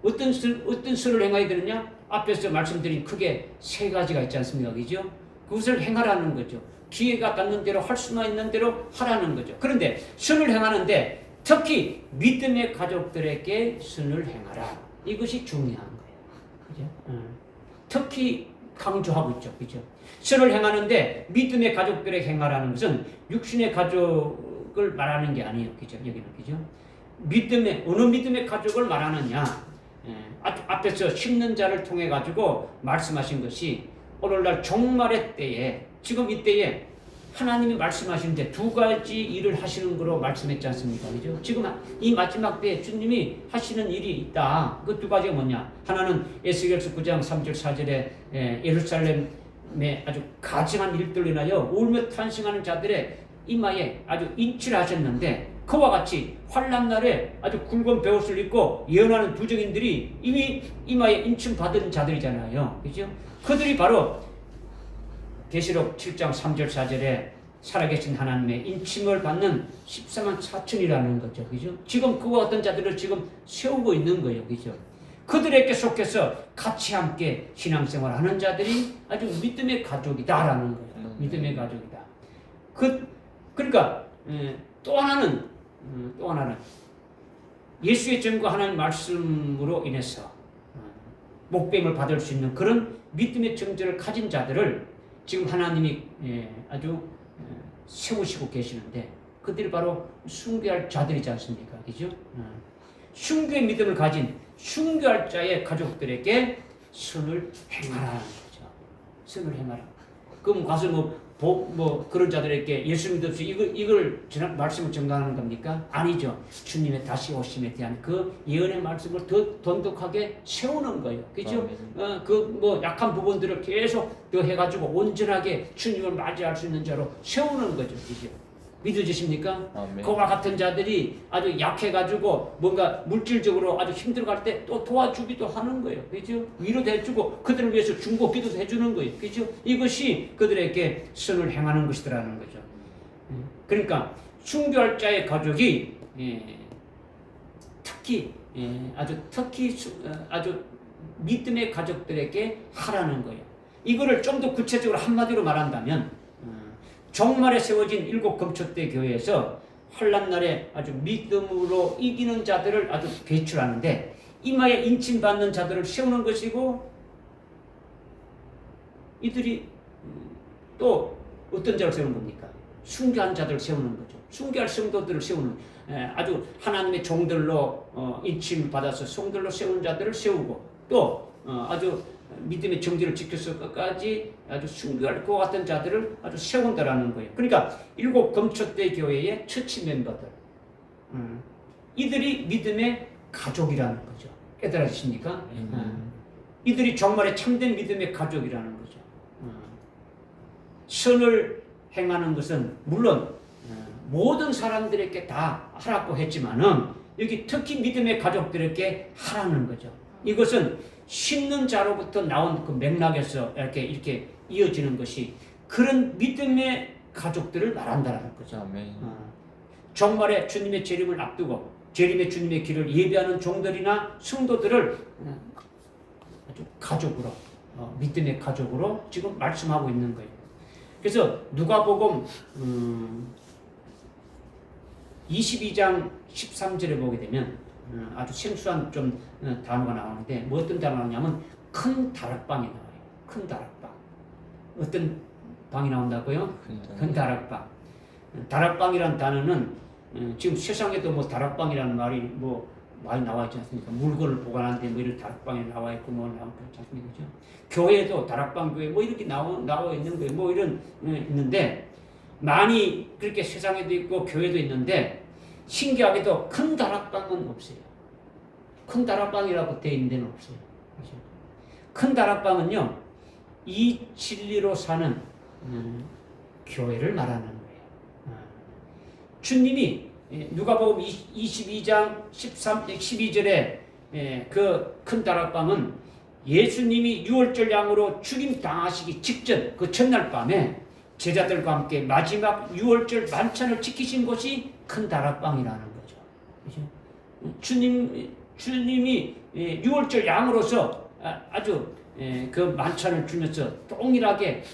어떤 선을 행해야 되느냐? 앞에서 말씀드린 크게 세 가지가 있지 않습니까? 그죠? 그것을 행하라는 거죠. 기회가 닿는 대로 할 수만 있는 대로 하라는 거죠. 그런데 선을 행하는데 특히 믿음의 가족들에게 선을 행하라. 이것이 중요한 거예요. 그죠? 특히 강조하고 있죠. 그죠? 선을 행하는데 믿음의 가족들에게 행하라는 것은 육신의 가족을 말하는 게 아니에요. 그죠? 여기는. 그죠? 어느 믿음의 가족을 말하느냐? 앞에서 심는 자를 통해 가지고 말씀하신 것이 오늘날 종말의 때에, 지금 이때에 하나님이 말씀하시는데 두 가지 일을 하시는 거로 말씀했지 않습니까? 그죠? 지금 이 마지막 때에 주님이 하시는 일이 있다. 그 두 가지가 뭐냐? 하나는 에스겔서 9장 3절 4절에 예루살렘에 아주 가증한 일들로 인하여 울며 탄식하는 자들의 이마에 아주 인치를 하셨는데, 그와 같이 환난 날에 아주 굵은 베옷을 입고 예언하는 두 증인들이 이미 이마에 인침 받은 자들이잖아요. 그죠? 그들이 바로 계시록 7장 3절 4절에 살아계신 하나님의 인침을 받는 14만 4천이라는 거죠. 그죠? 지금 그와 같은 자들을 지금 세우고 있는 거예요. 그죠? 그들에게 속해서 같이 함께 신앙생활 하는 자들이 아주 믿음의 가족이다라는 거예요. 믿음의 가족이다. 그러니까 또 하나는 예수의 증거 하나님 말씀으로 인해서 목배임을 받을 수 있는 그런 믿음의 정죄를 가진 자들을 지금 하나님이 아주 세우시고 계시는데, 그들이 바로 순교할 자들이지 않습니까? 그죠? 순교의 믿음을 가진 순교할 자의 가족들에게 선을 행하라는 거죠. 선을 행하라. 그럼 가서 그런 자들에게 예수 믿을 수 이걸 말씀을 전가하는 겁니까? 아니죠. 주님의 다시 오심에 대한 그 예언의 말씀을 더 돈독하게 세우는 거예요. 그죠? 약한 부분들을 계속 더 해가지고 온전하게 주님을 맞이할 수 있는 자로 세우는 거죠. 그죠? 믿어지십니까? 아멘. 그와 같은 자들이 아주 약해가지고 뭔가 물질적으로 아주 힘들어갈 때 또 도와주기도 하는 거예요. 그죠? 위로도 해주고 그들을 위해서 중보 기도도 해주는 거예요. 그죠? 이것이 그들에게 선을 행하는 것이라는 거죠. 그러니까 순교할 자의 가족이 특히 아주 믿음의 가족들에게 하라는 거예요. 이거를 좀 더 구체적으로 한마디로 말한다면 종말에 세워진 7 금초대 교회에서 환난 날에 아주 믿음으로 이기는 자들을 아주 배출하는데, 이마에 인침받는 자들을 세우는 것이고, 이들이 또 어떤 자를 세우는 겁니까? 순교한 자들을 세우는 거죠. 순교할 성도들을 세우는, 아주 하나님의 종들로 인침받아서 성들로 세우는 자들을 세우고, 또 아주 믿음의 정지를 지켜서 끝까지 아주 순교할 것 같은 자들을 아주 세운다라는 거예요. 그러니까 7 금초대 교회의 처치 멤버들, 이들이 믿음의 가족이라는 거죠. 깨달으십니까? 이들이 정말의 참된 믿음의 가족이라는 거죠. 선을 행하는 것은 물론 모든 사람들에게 다 하라고 했지만은 여기 특히 믿음의 가족들에게 하라는 거죠. 이것은 심는 자로부터 나온 그 맥락에서 이렇게 이어지는 것이 그런 믿음의 가족들을 말한다는 거죠. 종말에 주님의 재림을 앞두고 재림의 주님의 길을 예비하는 종들이나 성도들을 아주 가족으로, 믿음의 가족으로 지금 말씀하고 있는 거예요. 그래서 누가복음 22장 13절에 보게 되면 아주 생소한 좀 단어가 나오는데, 뭐 어떤 단어가 나오냐면 큰 다락방이 나와요. 큰 다락방. 어떤 방이 나온다고요? 큰 다락방. 다락방이라는 단어는 지금 세상에도 뭐 다락방이라는 말이 뭐 많이 나와 있지 않습니까? 물건을 보관하는데 뭐 이런 다락방이 나와 있고 뭐 나와 있지 않습니까? 그죠? 교회도 다락방 교회 뭐 이렇게 나와 있는 거예요. 뭐 이런 있는데, 많이 그렇게 세상에도 있고 교회도 있는데, 신기하게도 큰 다락방은 없어요. 큰 다락방이라고 되어 있는 데는 없어요. 그렇죠? 큰 다락방은요, 이 진리로 사는 교회를 말하는 거예요. 주님이 누가복음 22장 12절에 그 큰 다락방은 예수님이 유월절 양으로 죽임 당하시기 직전 그 첫날 밤에 제자들과 함께 마지막 유월절 만찬을 지키신 곳이 큰 다락방이라는 거죠. 그죠? 주님이 유월절 양으로서 아주 그 만찬을 주면서 동일하게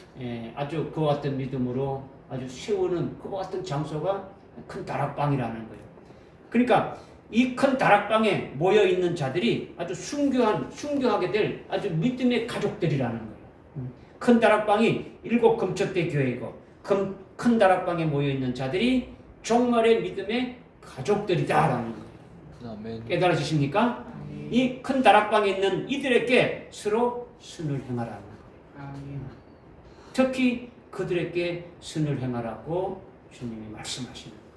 아주 그와 같은 믿음으로 아주 세우는 그와 같은 장소가 큰 다락방이라는 거예요. 그러니까 이 큰 다락방에 모여 있는 자들이 아주 순교하게 될 아주 믿음의 가족들이라는 거예요. 큰 다락방이 7 금초대 교회이고 큰 다락방에 모여 있는 자들이 종말의 믿음의 가족들이다라는 거예요. 아멘. 깨달으십니까? 이 큰 다락방에 있는 이들에게 서로 선을 행하라는 거예요. 특히 그들에게 선을 행하라고 주님이 말씀하시는 거예요.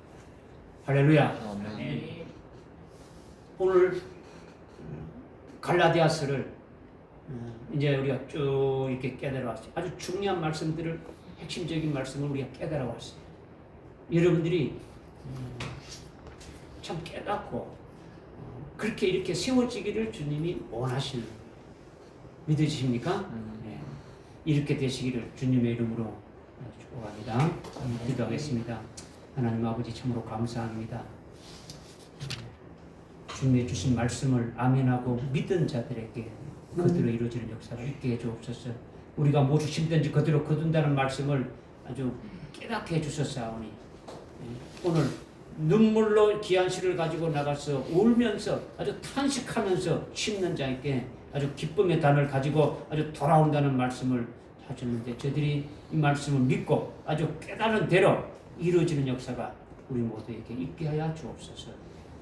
할렐루야. 아멘. 오늘 갈라디아서를 이제 우리가 쭉 이렇게 깨달아 왔어요. 아주 중요한 말씀들을, 핵심적인 말씀을 우리가 깨달아 왔어요. 여러분들이 참 깨닫고 그렇게 이렇게 세워지기를 주님이 원하시는, 믿으십니까? 네. 이렇게 되시기를 주님의 이름으로 축복합니다. 기도하겠습니다. 하나님 아버지, 참으로 감사합니다. 주님의 주신 말씀을 아멘하고 믿은 자들에게 그대로 이루어지는 역사가 있게 해주옵소서. 우리가 무엇을 심든지 그대로 거둔다는 말씀을 아주 깨닫게 해주셨사오니 오늘 눈물로 귀한 씨를 가지고 나가서 울면서 아주 탄식하면서 심는 자에게 아주 기쁨의 단을 가지고 아주 돌아온다는 말씀을 하셨는데, 저들이 이 말씀을 믿고 아주 깨달은 대로 이루어지는 역사가 우리 모두에게 있게 하여 주옵소서.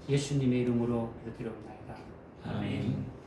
예수님의 이름으로 기도드립니다. 아멘.